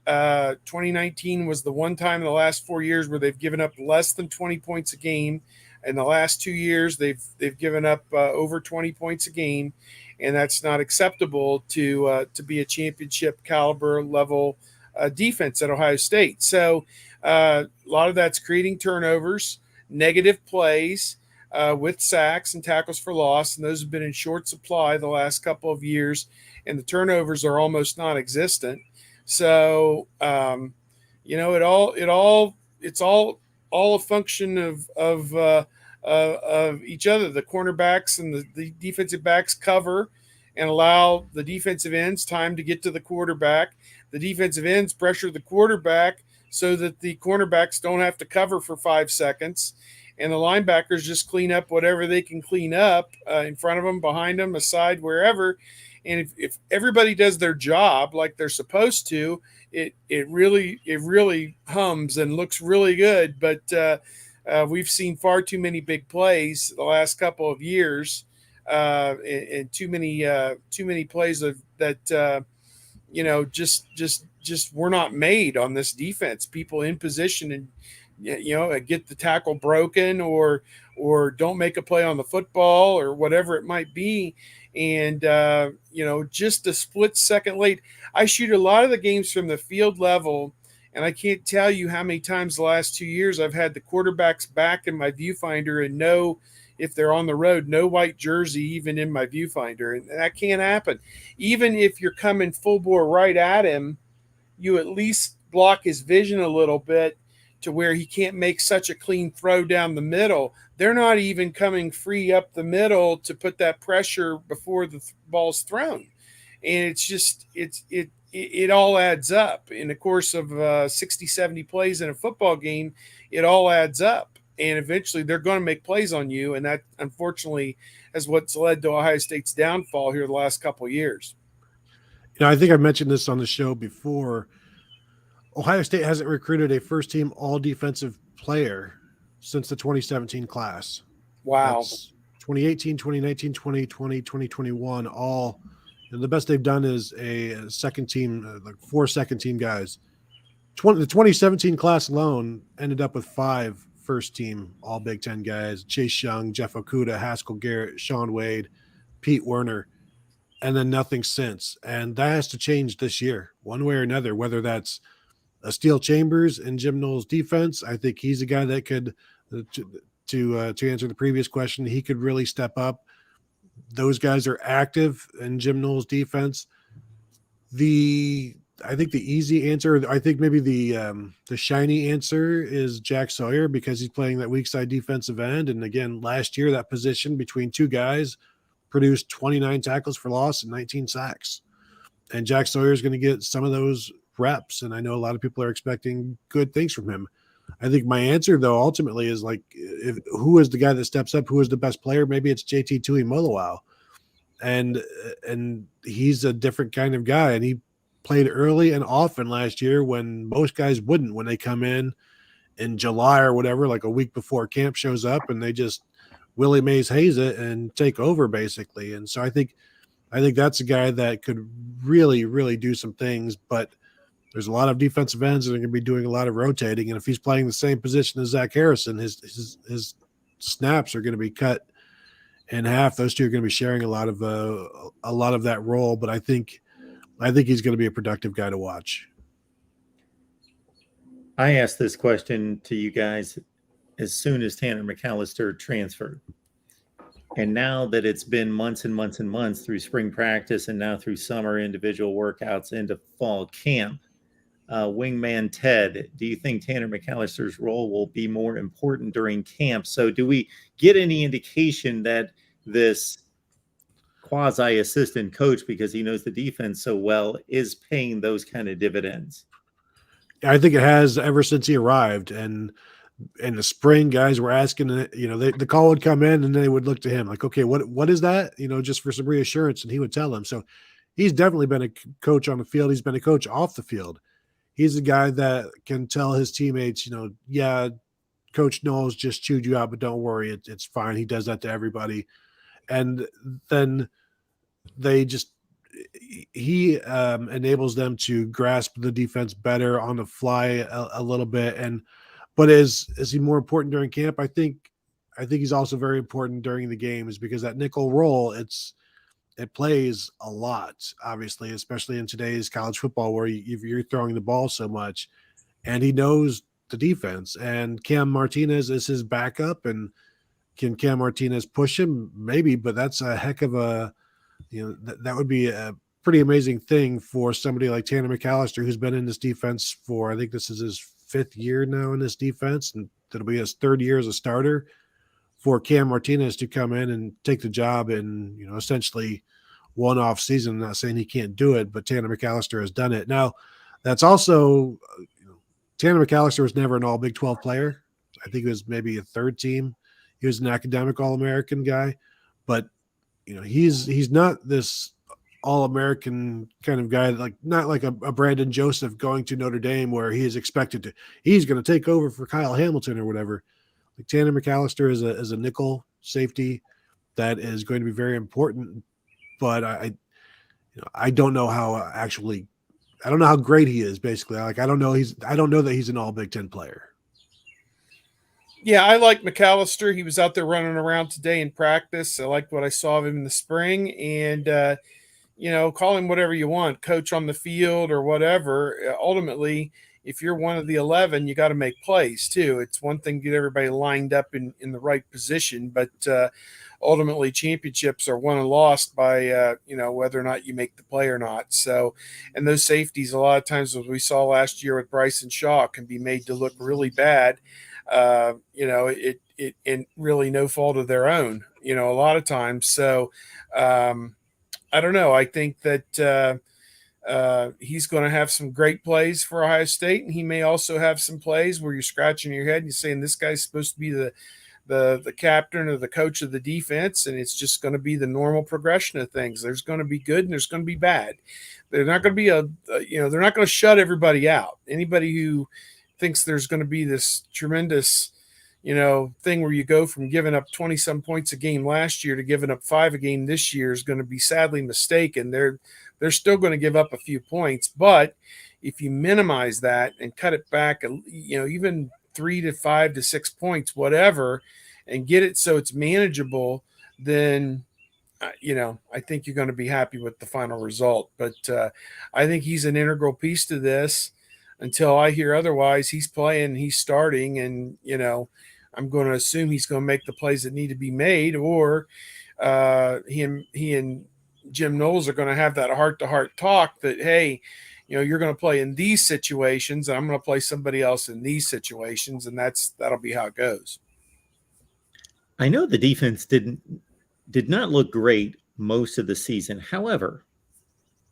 [SPEAKER 2] 2019 was the one time in the last 4 years where they've given up less than 20 points a game. In the last 2 years, they've given up over 20 points a game, and that's not acceptable to be a championship caliber level defense at Ohio State. So a lot of that's creating turnovers, negative plays, with sacks and tackles for loss, and those have been in short supply the last couple of years, and the turnovers are almost non-existent. So, it's all a function of each other. The cornerbacks and the defensive backs cover and allow the defensive ends time to get to the quarterback. The defensive ends pressure the quarterback so that the cornerbacks don't have to cover for 5 seconds. And the linebackers just clean up whatever they can clean up in front of them, behind them, aside, wherever. And if everybody does their job like they're supposed to, it really hums and looks really good. But we've seen far too many big plays the last couple of years, and too many plays that just were not made on this defense. People in position and get the tackle broken, or don't make a play on the football, or whatever it might be. And, just a split second late. I shoot a lot of the games from the field level, and I can't tell you how many times the last 2 years I've had the quarterbacks back in my viewfinder and know if they're on the road, no white jersey even in my viewfinder. And that can't happen. Even if you're coming full bore right at him, you at least block his vision a little bit to where he can't make such a clean throw down the middle. They're not even coming free up the middle to put that pressure before the ball's thrown. and it's just it all adds up in the course of 60, 70 plays in a football game. It all adds up, and eventually they're going to make plays on you, and that unfortunately is what's led to Ohio State's downfall here the last couple of years.
[SPEAKER 3] I think I mentioned this on the show before. Ohio State hasn't recruited a first-team all-defensive player since the 2017 class.
[SPEAKER 2] Wow.
[SPEAKER 3] That's 2018, 2019, 2020, 2021, all. And the best they've done is a second team, like 4 second-team guys. The 2017 class alone ended up with 5 first-team all Big Ten guys: Chase Young, Jeff Okudah, Haskell Garrett, Sean Wade, Pete Werner, and then nothing since. And that has to change this year, one way or another, whether that's Steele Chambers and Jim Knowles' defense. I think he's a guy that could, to answer the previous question, he could really step up. Those guys are active in Jim Knowles' defense. I think the easy answer, I think maybe the shiny answer is Jack Sawyer, because he's playing that weak side defensive end. And again, last year, that position between 2 guys produced 29 tackles for loss and 19 sacks. And Jack Sawyer is going to get some of those reps, and I know a lot of people are expecting good things from him. I think my answer, though, ultimately is like, who is the guy that steps up? Who is the best player? Maybe it's JT Tuimoloau, and he's a different kind of guy, and he played early and often last year when most guys wouldn't, when they come in July or whatever, like a week before camp shows up, and they just Willie Mays Hayes it and take over basically. And so I think that's a guy that could really, really do some things, but there's a lot of defensive ends that are going to be doing a lot of rotating. And if he's playing the same position as Zach Harrison, his snaps are going to be cut in half. Those two are going to be sharing a lot of that role. But I think he's going to be a productive guy to watch.
[SPEAKER 1] I asked this question to you guys as soon as Tanner McAllister transferred. And now that it's been months and months and months through spring practice and now through summer individual workouts into fall camp, Wingman Ted, do you think Tanner McAllister's role will be more important during camp? So do we get any indication that this quasi-assistant coach, because he knows the defense so well, is paying those kind of dividends?
[SPEAKER 3] I think it has ever since he arrived. And in the spring, guys were asking, the call would come in and they would look to him like, okay, what is that? Just for some reassurance. And he would tell them. So he's definitely been a coach on the field. He's been a coach off the field. He's a guy that can tell his teammates, yeah, Coach Knowles just chewed you out, but don't worry, it's fine. He does that to everybody. And then he enables them to grasp the defense better on the fly a little bit. But is he more important during camp? I think he's also very important during the games, because that nickel role, it plays a lot, obviously, especially in today's college football where you're throwing the ball so much, and he knows the defense. And Cam Martinez is his backup, and can Cam Martinez push him? Maybe, but that's a heck of a, that would be a pretty amazing thing for somebody like Tanner McAllister, who's been in this defense for, I think this is his 5th year now in this defense, and it'll be his 3rd year as a starter, for Cam Martinez to come in and take the job in, essentially one off season. I'm not saying he can't do it, but Tanner McAllister has done it. Now, that's also, Tanner McAllister was never an all Big 12 player. I think it was maybe a 3rd team. He was an academic All-American guy, but he's not this All-American kind of guy, not like a Brandon Joseph going to Notre Dame where he is expected to, he's going to take over for Kyle Hamilton or whatever. Like Tanner McAllister is a nickel safety that is going to be very important, but I don't know how I don't know how great he is. Basically, I don't know that he's an all Big Ten player.
[SPEAKER 2] Yeah, I like McAllister. He was out there running around today in practice. I liked what I saw of him in the spring, and call him whatever you want, coach on the field or whatever. Ultimately, if you're one of the 11, you got to make plays too. It's one thing to get everybody lined up in the right position, but ultimately championships are won and lost by, whether or not you make the play or not. So, and those safeties, a lot of times, as we saw last year with Bryson Shaw, can be made to look really bad. It really no fault of their own, a lot of times. So, I don't know. I think that he's going to have some great plays for Ohio State, and he may also have some plays where you're scratching your head and you're saying this guy's supposed to be the captain or the coach of the defense, and it's just going to be the normal progression of things. There's going to be good and there's going to be bad. They're not going to be they're not going to shut everybody out. Anybody who thinks there's going to be this tremendous thing where you go from giving up 20 some points a game last year to giving up 5 a game this year is going to be sadly mistaken. They're still going to give up a few points, but if you minimize that and cut it back, even 3 to 5 to 6 points, whatever, and get it so it's manageable, then I think you're going to be happy with the final result. But I think he's an integral piece to this. Until I hear otherwise, he's playing, he's starting, and I'm going to assume he's going to make the plays that need to be made, or he and Jim Knowles are going to have that heart-to-heart talk that, hey, you're going to play in these situations, and I'm going to play somebody else in these situations, and that'll be how it goes.
[SPEAKER 1] I know the defense did not look great most of the season. However,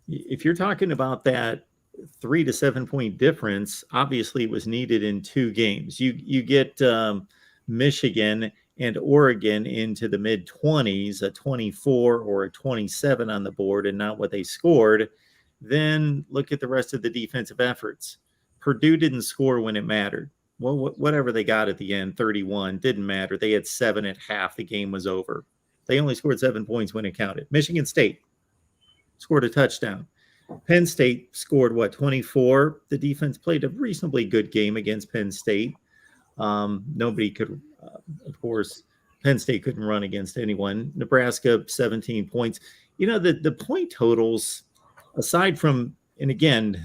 [SPEAKER 1] if you're talking about that 3 to 7 point difference, obviously it was needed in 2 games. You get Michigan and Oregon into the mid 20s, a 24 or a 27 on the board, and not what they scored. Then look at the rest of the defensive efforts. Purdue didn't score when it mattered. Well, whatever they got at the end, 31, didn't matter. They had 7 at half. The game was over. They only scored 7 points when it counted. Michigan State scored a touchdown. Penn State scored, 24? The defense played a reasonably good game against Penn State. Nobody could, of course, Penn State couldn't run against anyone. Nebraska, 17 points. The point totals, aside from, and again,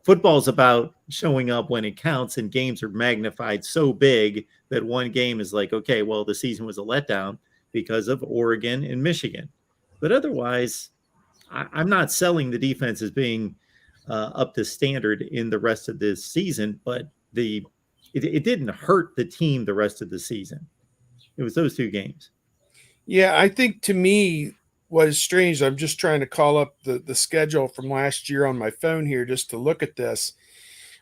[SPEAKER 1] football is about showing up when it counts, and games are magnified so big that one game is like, okay, well, the season was a letdown because of Oregon and Michigan. But otherwise, I'm not selling the defense as being up to standard in the rest of this season, but it didn't hurt the team the rest of the season. It was those 2 games.
[SPEAKER 2] Yeah, I think to me what is strange, I'm just trying to call up the schedule from last year on my phone here just to look at this,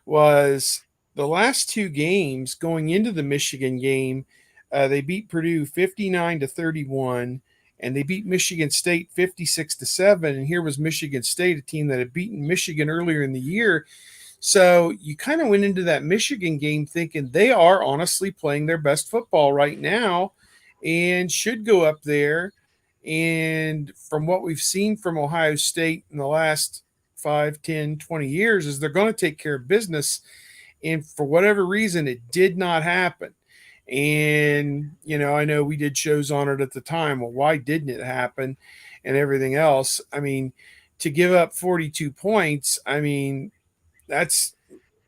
[SPEAKER 2] was the last 2 games going into the Michigan game, they beat Purdue 59-31. And they beat Michigan State 56-7. And here was Michigan State, a team that had beaten Michigan earlier in the year. So you kind of went into that Michigan game thinking they are honestly playing their best football right now and should go up there. And from what we've seen from Ohio State in the last 5, 10, 20 years is they're going to take care of business. And for whatever reason, it did not happen. And, I know we did shows on it at the time. Well, why didn't it happen and everything else? I mean, to give up 42 points, that's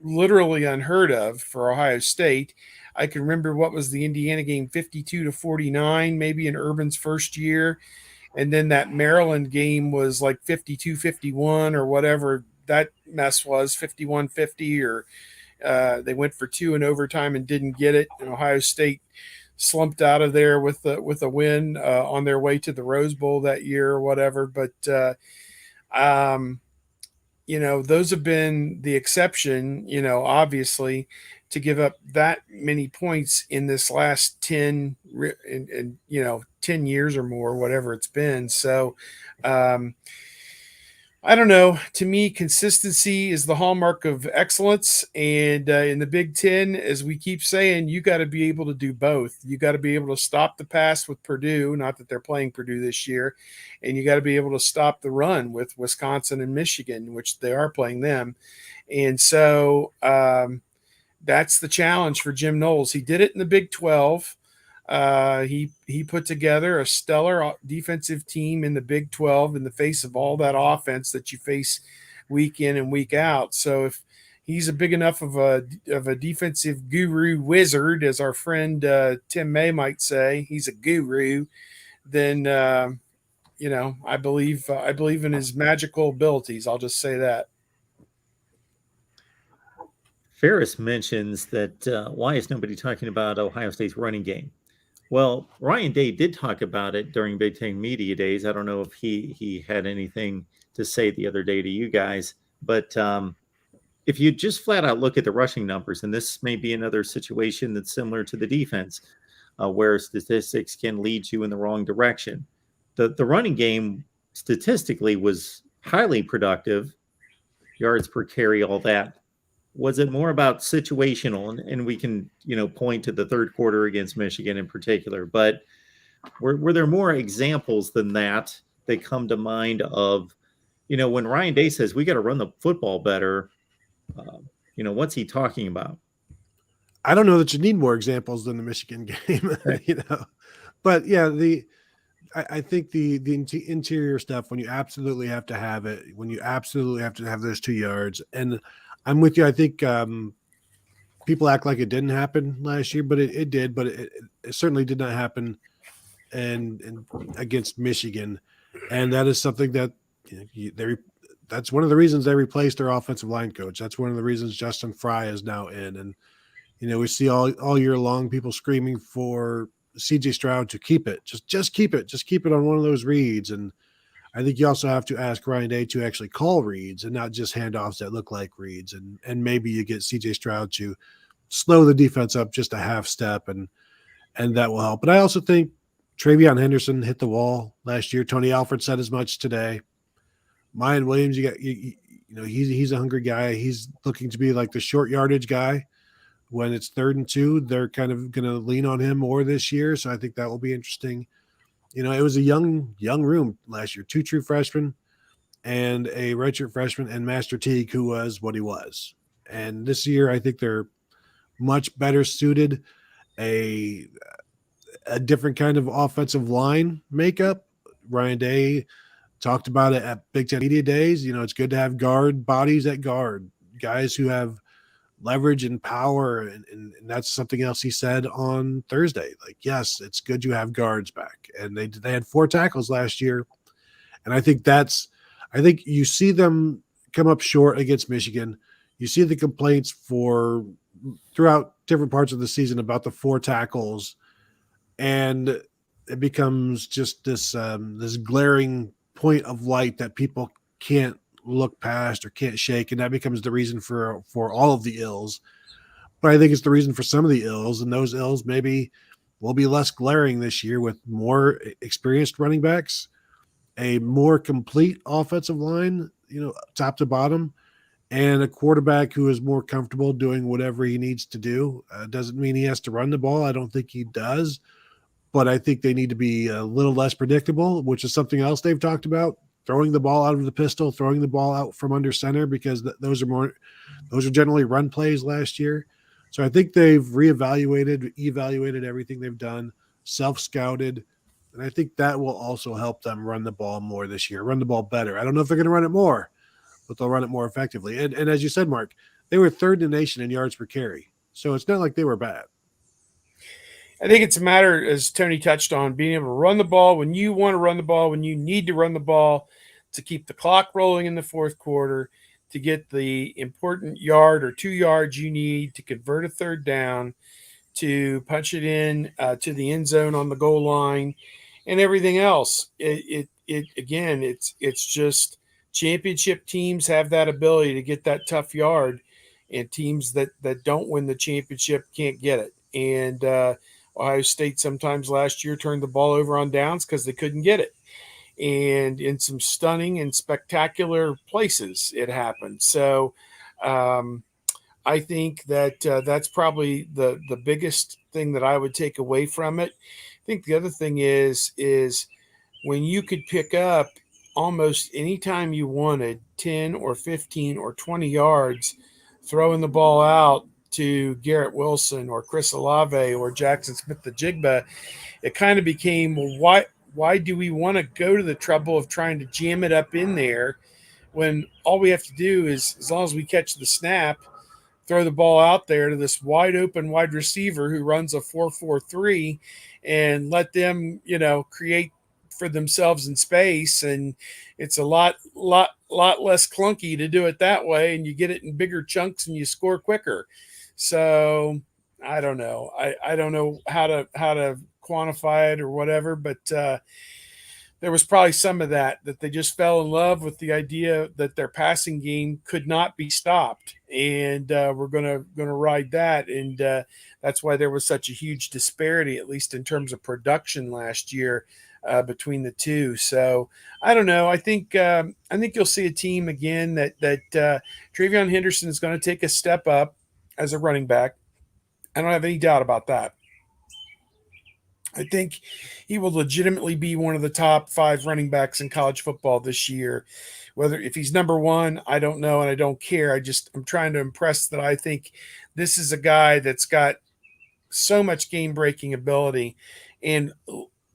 [SPEAKER 2] literally unheard of for Ohio State. I can remember what was the Indiana game, 52-49, maybe in Urban's first year. And then that Maryland game was like 52-51 or whatever that mess was, 51-50 or they went for 2 in overtime and didn't get it. And Ohio State slumped out of there with a win on their way to the Rose Bowl that year or whatever. But, those have been the exception, obviously, to give up that many points in this last 10 years or more, whatever it's been. So, I don't know. To me, consistency is the hallmark of excellence. And in the Big Ten, as we keep saying, you got to be able to do both. You got to be able to stop the pass with Purdue, not that they're playing Purdue this year, and you got to be able to stop the run with Wisconsin and Michigan, which they are playing them. And so that's the challenge for Jim Knowles. He did it in the Big 12. He put together a stellar defensive team in the Big 12 in the face of all that offense that you face week in and week out. So if he's a big enough of a defensive guru wizard, as our friend Tim May might say, he's a guru, then I believe in his magical abilities. I'll just say that.
[SPEAKER 1] Ferris mentions that why is nobody talking about Ohio State's running game? Well, Ryan Day did talk about it during Big Ten Media Days. I don't know if he had anything to say the other day to you guys, but if you just flat out look at the rushing numbers, and this may be another situation that's similar to the defense, where statistics can lead you in the wrong direction. The running game statistically was highly productive, yards per carry, all that. Was it more about situational? And we can, point to the third quarter against Michigan in particular, but were there more examples than that come to mind of, when Ryan Day says we got to run the football better, what's he talking about?
[SPEAKER 3] I don't know that you need more examples than the Michigan game, but yeah, I think the interior stuff, when you absolutely have to have it, when you absolutely have to have those 2 yards, and I'm with you. I think people act like it didn't happen last year, but it did, but it certainly did not happen and against Michigan. And that is something that that's one of the reasons they replaced their offensive line coach. That's one of the reasons Justin Fry is now in. And, we see all year long people screaming for CJ Stroud to keep it. Just keep it. Just keep it on one of those reads. And I think you also have to ask Ryan Day to actually call reads and not just handoffs that look like reads. And maybe you get CJ Stroud to slow the defense up just a half step, and that will help. But I also think Travion Henderson hit the wall last year. Tony Alford said as much today. Mayan Williams, he's a hungry guy. He's looking to be like the short yardage guy. When it's 3rd and 2, they're kind of going to lean on him more this year. So I think that will be interesting. It was a young room last year, 2 true freshmen and a redshirt freshman, and Master Teague, who was what he was. And this year, I think they're much better suited, a different kind of offensive line makeup. Ryan Day talked about it at Big Ten Media Days. It's good to have guard bodies at guard, guys who have leverage and power, and that's something else he said on Thursday. Like, yes, it's good you have guards back, and they had 4 tackles last year, and I think you see them come up short against Michigan. You see the complaints throughout different parts of the season about the 4 tackles, and it becomes just this glaring point of light that people can't look past or can't shake, and that becomes the reason for all of the ills. But I think it's the reason for some of the ills, and those ills maybe will be less glaring this year with more experienced running backs, a more complete offensive line, top to bottom, and a quarterback who is more comfortable doing whatever he needs to do. Doesn't mean he has to run the ball. I don't think he does, but I think they need to be a little less predictable, which is something else they've talked about. Throwing the ball out of the pistol, throwing the ball out from under center, because those are generally run plays last year. So I think they've evaluated everything they've done, self-scouted, and I think that will also help them run the ball more this year, run the ball better. I don't know if they're going to run it more, but they'll run it more effectively. And as you said, Mark, they were 3rd in the nation in yards per carry. So it's not like they were bad.
[SPEAKER 2] I think it's a matter, as Tony touched on, being able to run the ball when you want to run the ball, when you need to run the ball, to keep the clock rolling in the 4th quarter, to get the important yard or 2 yards you need to convert a 3rd down, to punch it in to the end zone on the goal line, and everything else. It's just championship teams have that ability to get that tough yard, and teams that don't win the championship can't get it. And Ohio State sometimes last year turned the ball over on downs because they couldn't get it. And in some stunning and spectacular places it happened. So I think that that's probably the biggest thing that I would take away from it. I think the other thing is when you could pick up almost any time you wanted 10 or 15 or 20 yards throwing the ball out to Garrett Wilson or Chris Olave or Jackson Smith-Njigba, it kind of became, well, why do we want to go to the trouble of trying to jam it up in there when all we have to do is, as long as we catch the snap, throw the ball out there to this wide open wide receiver who runs a 4-4-3 and let them, create for themselves in space. And it's a lot less clunky to do it that way. And you get it in bigger chunks and you score quicker. So I don't know. I don't know how to quantify it or whatever, but there was probably some of that they just fell in love with the idea that their passing game could not be stopped, and we're gonna ride that, and that's why there was such a huge disparity, at least in terms of production last year, between the two. So I don't know. I think you'll see a team again that Travion Henderson is going to take a step up as a running back. I don't have any doubt about that. I think he will legitimately be one of the top 5 running backs in college football this year. Whether if he's number 1, I don't know, and I don't care. I'm trying to impress that I think this is a guy that's got so much game-breaking ability, and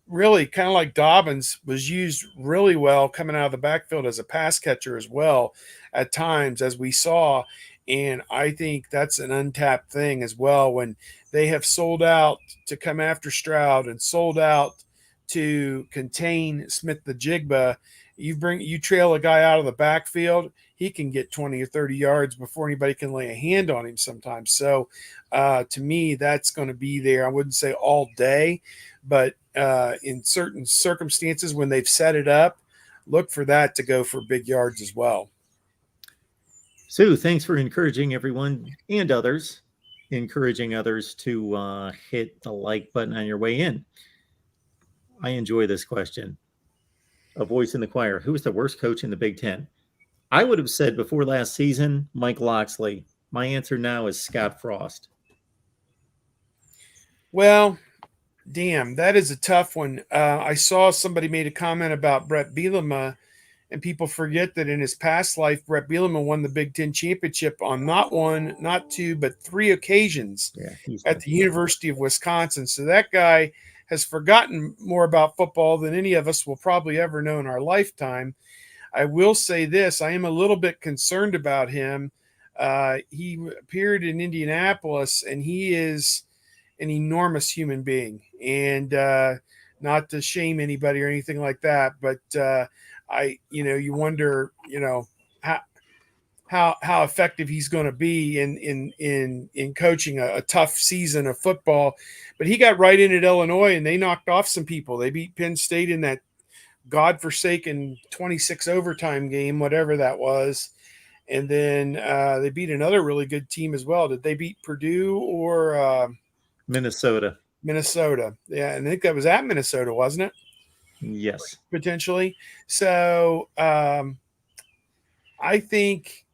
[SPEAKER 2] really kind of like Dobbins was used really well coming out of the backfield as a pass catcher as well at times, as we saw. And I think that's an untapped thing as well, when they have sold out to come after Stroud and sold out to contain Smith the Jigba. You trail a guy out of the backfield, he can get 20 or 30 yards before anybody can lay a hand on him sometimes. So to me, that's going to be there. I wouldn't say all day, but in certain circumstances when they've set it up, look for that to go for big yards as well.
[SPEAKER 1] Sue, thanks for encouraging everyone and others, encouraging others to hit the like button on your way in. I enjoy this question. A voice in the choir. Who is the worst coach in the Big Ten? I would have said before last season, Mike Locksley. My answer now is Scott Frost.
[SPEAKER 2] Well, damn, that is a tough one. I saw somebody made a comment about Brett Bielema, and people forget that in his past life, Brett Bielema won the Big Ten championship on not 1, not 2, but 3 occasions at the University of Wisconsin. So that guy has forgotten more about football than any of us will probably ever know in our lifetime. I will say this. I am a little bit concerned about him. He appeared in Indianapolis, and he is an enormous human being. And not to shame anybody or anything like that, but you wonder, how effective he's going to be in coaching a tough season of football. But he got right in at Illinois, and they knocked off some people. They beat Penn State in that godforsaken 26 overtime game, whatever that was. And then they beat another really good team as well. Did they beat Purdue or
[SPEAKER 1] Minnesota?
[SPEAKER 2] Minnesota. Yeah, and I think that was at Minnesota, wasn't it?
[SPEAKER 1] Yes.
[SPEAKER 2] Potentially. So I think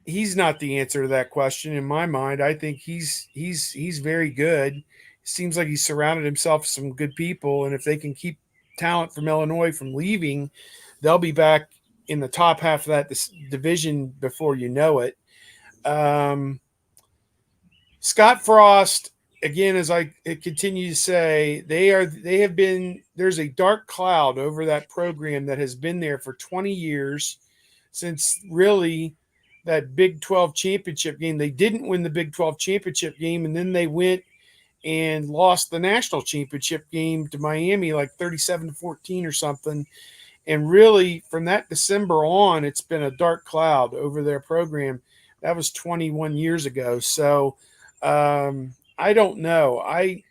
[SPEAKER 2] he's not the answer to that question in my mind. I think he's very good. Seems like he's surrounded himself with some good people, and if they can keep talent from Illinois from leaving, they'll be back in the top half of that division before you know it. Scott Frost, again, as I continue to say, there's a dark cloud over that program that has been there for 20 years, since really that Big 12 championship game. They didn't win the Big 12 championship game, and then they went and lost the national championship game to Miami like 37-14 or something. And really, from that December on, it's been a dark cloud over their program. That was 21 years ago. So I don't know. I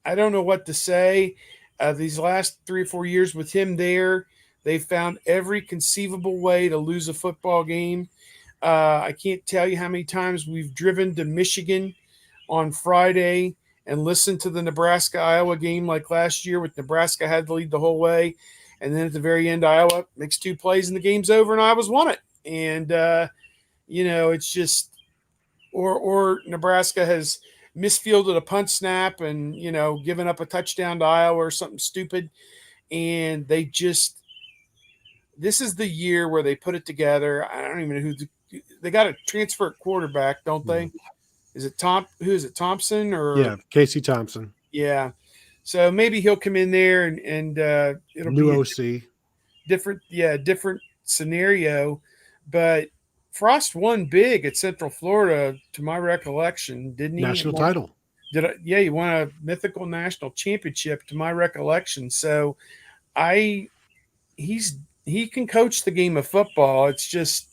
[SPEAKER 2] don't know what to say. These last 3 or 4 years with him there, they found every conceivable way to lose a football game. I can't tell you how many times we've driven to Michigan on Friday and listened to the Nebraska-Iowa game like last year, with Nebraska had the lead the whole way. And then at the very end, Iowa makes 2 plays and the game's over and Iowa's won it. And, it's just – or Nebraska has misfielded a punt snap and, given up a touchdown to Iowa or something stupid. And they just – this is the year where they put it together. I don't even know they got a transfer quarterback, don't they?
[SPEAKER 3] Mm-hmm.
[SPEAKER 2] Is it who is it, Thompson or?
[SPEAKER 3] Yeah, Casey Thompson.
[SPEAKER 2] Yeah. So maybe he'll come in there and it'll
[SPEAKER 3] New
[SPEAKER 2] be
[SPEAKER 3] OC.
[SPEAKER 2] Different scenario. But Frost won big at Central Florida, to my recollection, didn't he?
[SPEAKER 3] National title.
[SPEAKER 2] He won a mythical national championship, to my recollection. So he can coach the game of football. It's just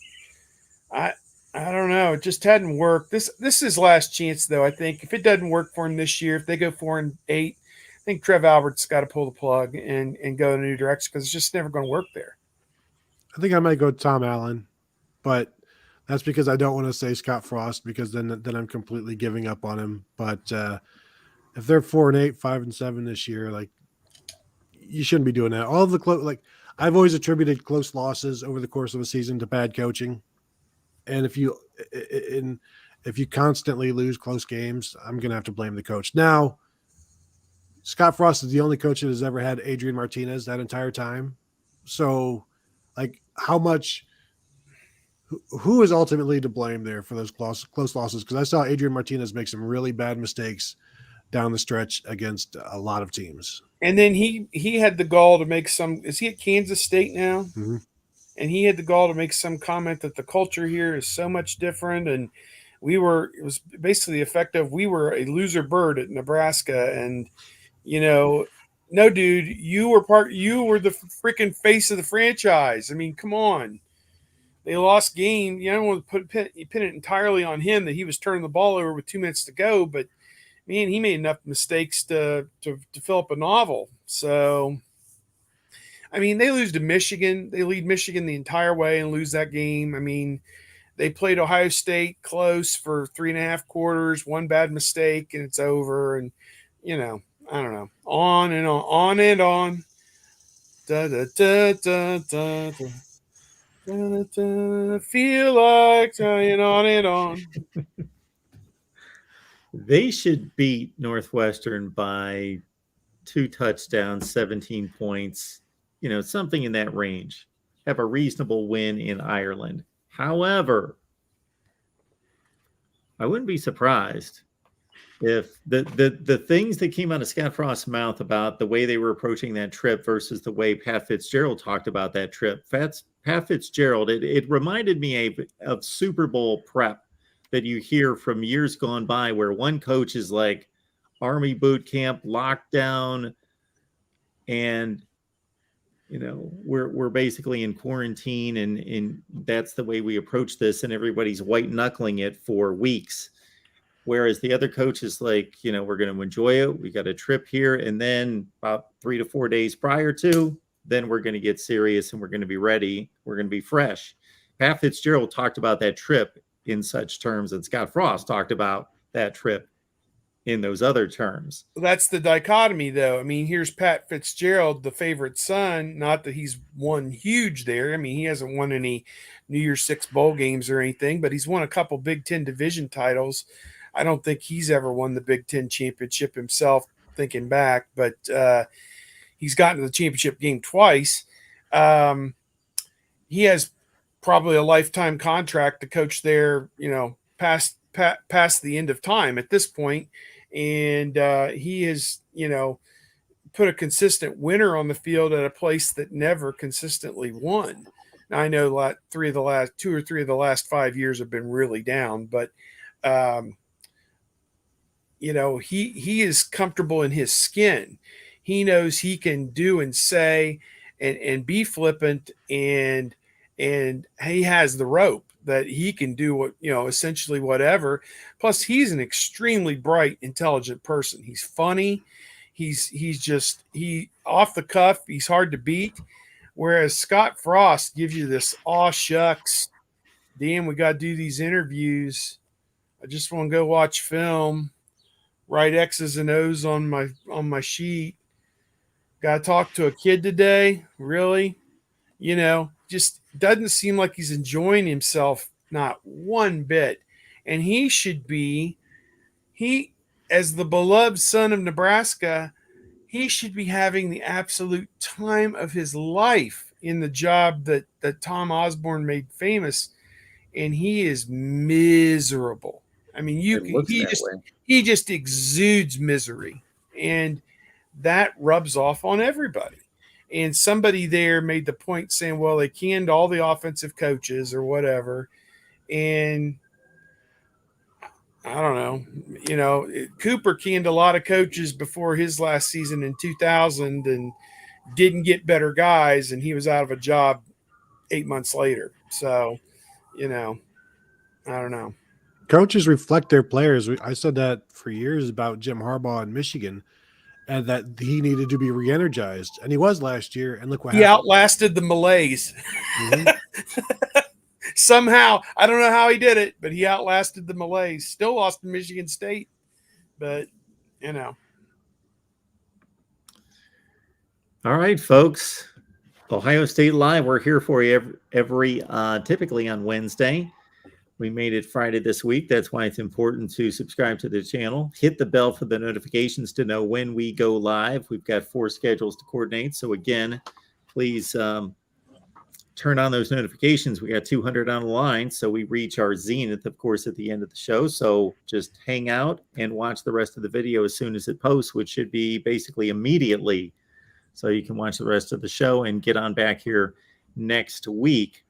[SPEAKER 2] I don't know. It just hadn't worked. This is his last chance, though. I think if it doesn't work for him this year, if they go 4-8, I think Trev Albert's got to pull the plug and go in a new direction because it's just never going to work there.
[SPEAKER 3] I think I might go Tom Allen, but that's because I don't want to say Scott Frost because then I'm completely giving up on him. But if they're 4-8, 5-7 this year, like you shouldn't be doing that. All of the I've always attributed close losses over the course of a season to bad coaching. And if you constantly lose close games, I'm going to have to blame the coach. Now, Scott Frost is the only coach that has ever had Adrian Martinez that entire time. So, like, how much? Who is ultimately to blame there for those close losses? Because I saw Adrian Martinez make some really bad mistakes down the stretch against a lot of teams.
[SPEAKER 2] And then he had the gall to make some. Is he at Kansas State now?
[SPEAKER 3] Mm-hmm.
[SPEAKER 2] And he had the gall to make some comment that the culture here is so much different, and it was basically the effect of we were a loser bird at Nebraska, and no, dude, you were the freaking face of the franchise. I mean, come on. They lost game. You don't want to pin it entirely on him that he was turning the ball over with 2 minutes to go, but man, he made enough mistakes to fill up a novel. So, I mean, they lose to Michigan. They lead Michigan the entire way and lose that game. I mean, they played Ohio State close for 3.5 quarters, one bad mistake, and it's over. And, I don't know. On and on and on. Da, da, da, da, da, da. Da, da, feel like trying on and on.
[SPEAKER 1] They should beat Northwestern by 2 touchdowns, 17 points, something in that range. Have a reasonable win in Ireland. However, I wouldn't be surprised if the things that came out of Scott Frost's mouth about the way they were approaching that trip versus the way Pat Fitzgerald talked about that trip. Pat Fitzgerald, it reminded me of Super Bowl prep that you hear from years gone by where one coach is like Army boot camp, lockdown, and we're basically in quarantine and that's the way we approach this, and everybody's white knuckling it for weeks. Whereas the other coach is like, we're going to enjoy it. We got a trip here. And then about 3 to 4 days prior to, then we're going to get serious and we're going to be ready. We're going to be fresh. Pat Fitzgerald talked about that trip in such terms, and Scott Frost talked about that trip in those other terms.
[SPEAKER 2] That's the dichotomy, though. I mean, here's Pat Fitzgerald, the favorite son. Not that he's won huge there. I mean, he hasn't won any New Year's Six bowl games or anything, but he's won a couple Big Ten division titles. I don't think he's ever won the Big Ten championship himself, thinking back, but he's gotten to the championship game twice. He has probably a lifetime contract to coach there, past the end of time at this point. And he has, put a consistent winner on the field at a place that never consistently won. Now, I know 2 or 3 of the last 5 years have been really down, but he is comfortable in his skin. He knows he can do and say and be flippant, and he has the rope that he can do what, essentially whatever. Plus, he's an extremely bright, intelligent person. He's funny. He's off the cuff. He's hard to beat. Whereas Scott Frost gives you this, aw shucks, damn, we got to do these interviews. I just want to go watch film, write X's and O's on my sheet. Got to talk to a kid today, really? Just doesn't seem like he's enjoying himself, not one bit. And he should be, as the beloved son of Nebraska, he should be having the absolute time of his life in the job that Tom Osborne made famous, and he is miserable. I mean, he just exudes misery, and that rubs off on everybody. And somebody there made the point saying, well, they canned all the offensive coaches or whatever. And I don't know, Cooper canned a lot of coaches before his last season in 2000 and didn't get better guys. And he was out of a job 8 months later. So, I don't know.
[SPEAKER 3] Coaches reflect their players. I said that for years about Jim Harbaugh in Michigan, and that he needed to be re-energized, and he was last year. And look what
[SPEAKER 2] He
[SPEAKER 3] happened.
[SPEAKER 2] outlasted the Malays.
[SPEAKER 3] Mhm.
[SPEAKER 2] Somehow, I don't know how he did it, but he outlasted the Malays. Still lost to Michigan State, but you know.
[SPEAKER 1] All right, folks. Ohio State Live. We're here for you every typically on Wednesday. We made it Friday this week. That's why it's important to subscribe to the channel. Hit the bell for the notifications to know when we go live. We've got 4 schedules to coordinate. So again, please turn on those notifications. We got 200 on the line. So we reach our zenith, of course, at the end of the show. So just hang out and watch the rest of the video as soon as it posts, which should be basically immediately. So you can watch the rest of the show and get on back here next week.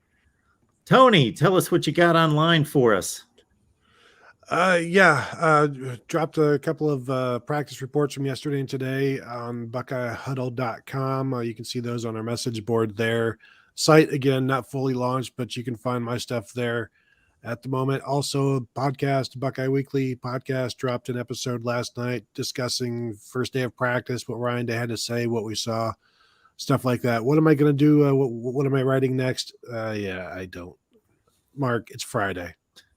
[SPEAKER 1] Tony, tell us what you got online for us.
[SPEAKER 3] Dropped a couple of practice reports from yesterday and today on BuckeyeHuddle.com. You can see those on our message board there. Site, again, not fully launched, but you can find my stuff there at the moment. Also, podcast, Buckeye Weekly podcast, dropped an episode last night discussing first day of practice, what Ryan Day had to say, what we saw, stuff like that. What am I going to do? What am I writing next? I don't. Mark, it's Friday.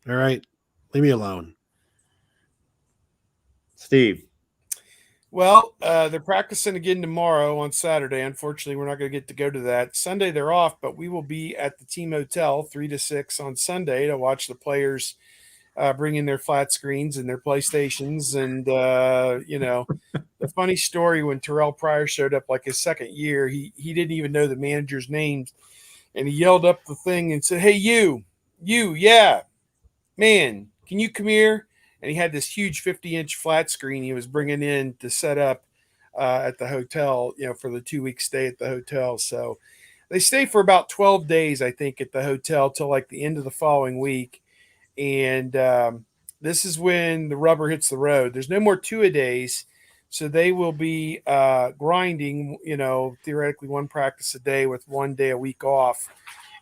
[SPEAKER 3] All right. Leave me alone.
[SPEAKER 1] Steve.
[SPEAKER 2] Well, they're practicing again tomorrow on Saturday. Unfortunately, we're not going to get to go to that. Sunday, they're off, but we will be at the team hotel 3 to 6 on Sunday to watch the players bring in their flat screens and their PlayStations. And, the funny story when Terrell Pryor showed up like his second year, he didn't even know the manager's names. And he yelled up the thing and said, "Hey, you, yeah, man, can you come here?" And he had this huge 50-inch flat screen he was bringing in to set up at the hotel, for the 2-week stay at the hotel. So they stay for about 12 days, I think, at the hotel till like the end of the following week. And this is when the rubber hits the road. There's no more two-a-days. So they will be grinding, theoretically 1 practice a day with 1 day a week off.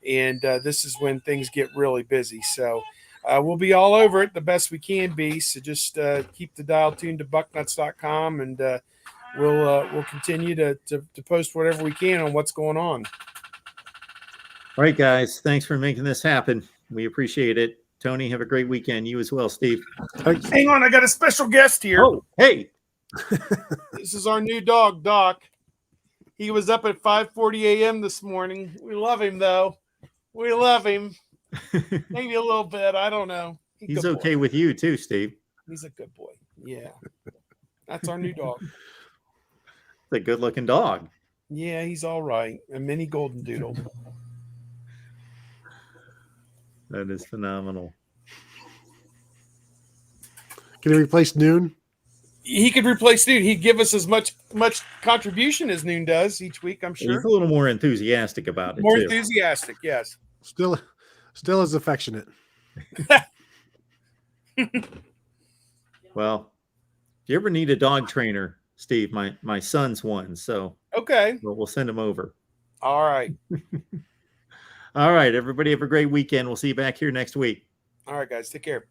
[SPEAKER 2] And this is when things get really busy. So we'll be all over it the best we can be. So just keep the dial tuned to bucknuts.com, and we'll continue to post whatever we can on what's going on.
[SPEAKER 1] All right, guys. Thanks for making this happen. We appreciate it. Tony, have a great weekend. You as well, Steve.
[SPEAKER 2] Hang on. I got a special guest here.
[SPEAKER 1] Oh, hey.
[SPEAKER 2] This is our new dog, Doc. He was up at 5:40 a.m. this morning. We love him, though. We love him. Maybe a little bit. I don't know.
[SPEAKER 1] He's okay with you too, Steve.
[SPEAKER 2] He's a good boy. Yeah. That's our new dog.
[SPEAKER 1] It's a good-looking dog.
[SPEAKER 2] Yeah, he's all right. A mini golden doodle.
[SPEAKER 1] That is phenomenal.
[SPEAKER 3] Can he replace Noon?
[SPEAKER 2] He could replace Noon. He'd give us as much contribution as Noon does each week, I'm sure.
[SPEAKER 1] He's a little more enthusiastic about it.
[SPEAKER 2] More
[SPEAKER 1] too.
[SPEAKER 2] enthusiastic, yes.
[SPEAKER 3] Still as affectionate.
[SPEAKER 1] Well, if you ever need a dog trainer, Steve, my son's one, so
[SPEAKER 2] okay,
[SPEAKER 1] we'll send him over.
[SPEAKER 2] All right.
[SPEAKER 1] All right, everybody have a great weekend. We'll see you back here next week.
[SPEAKER 2] All right, guys, take care.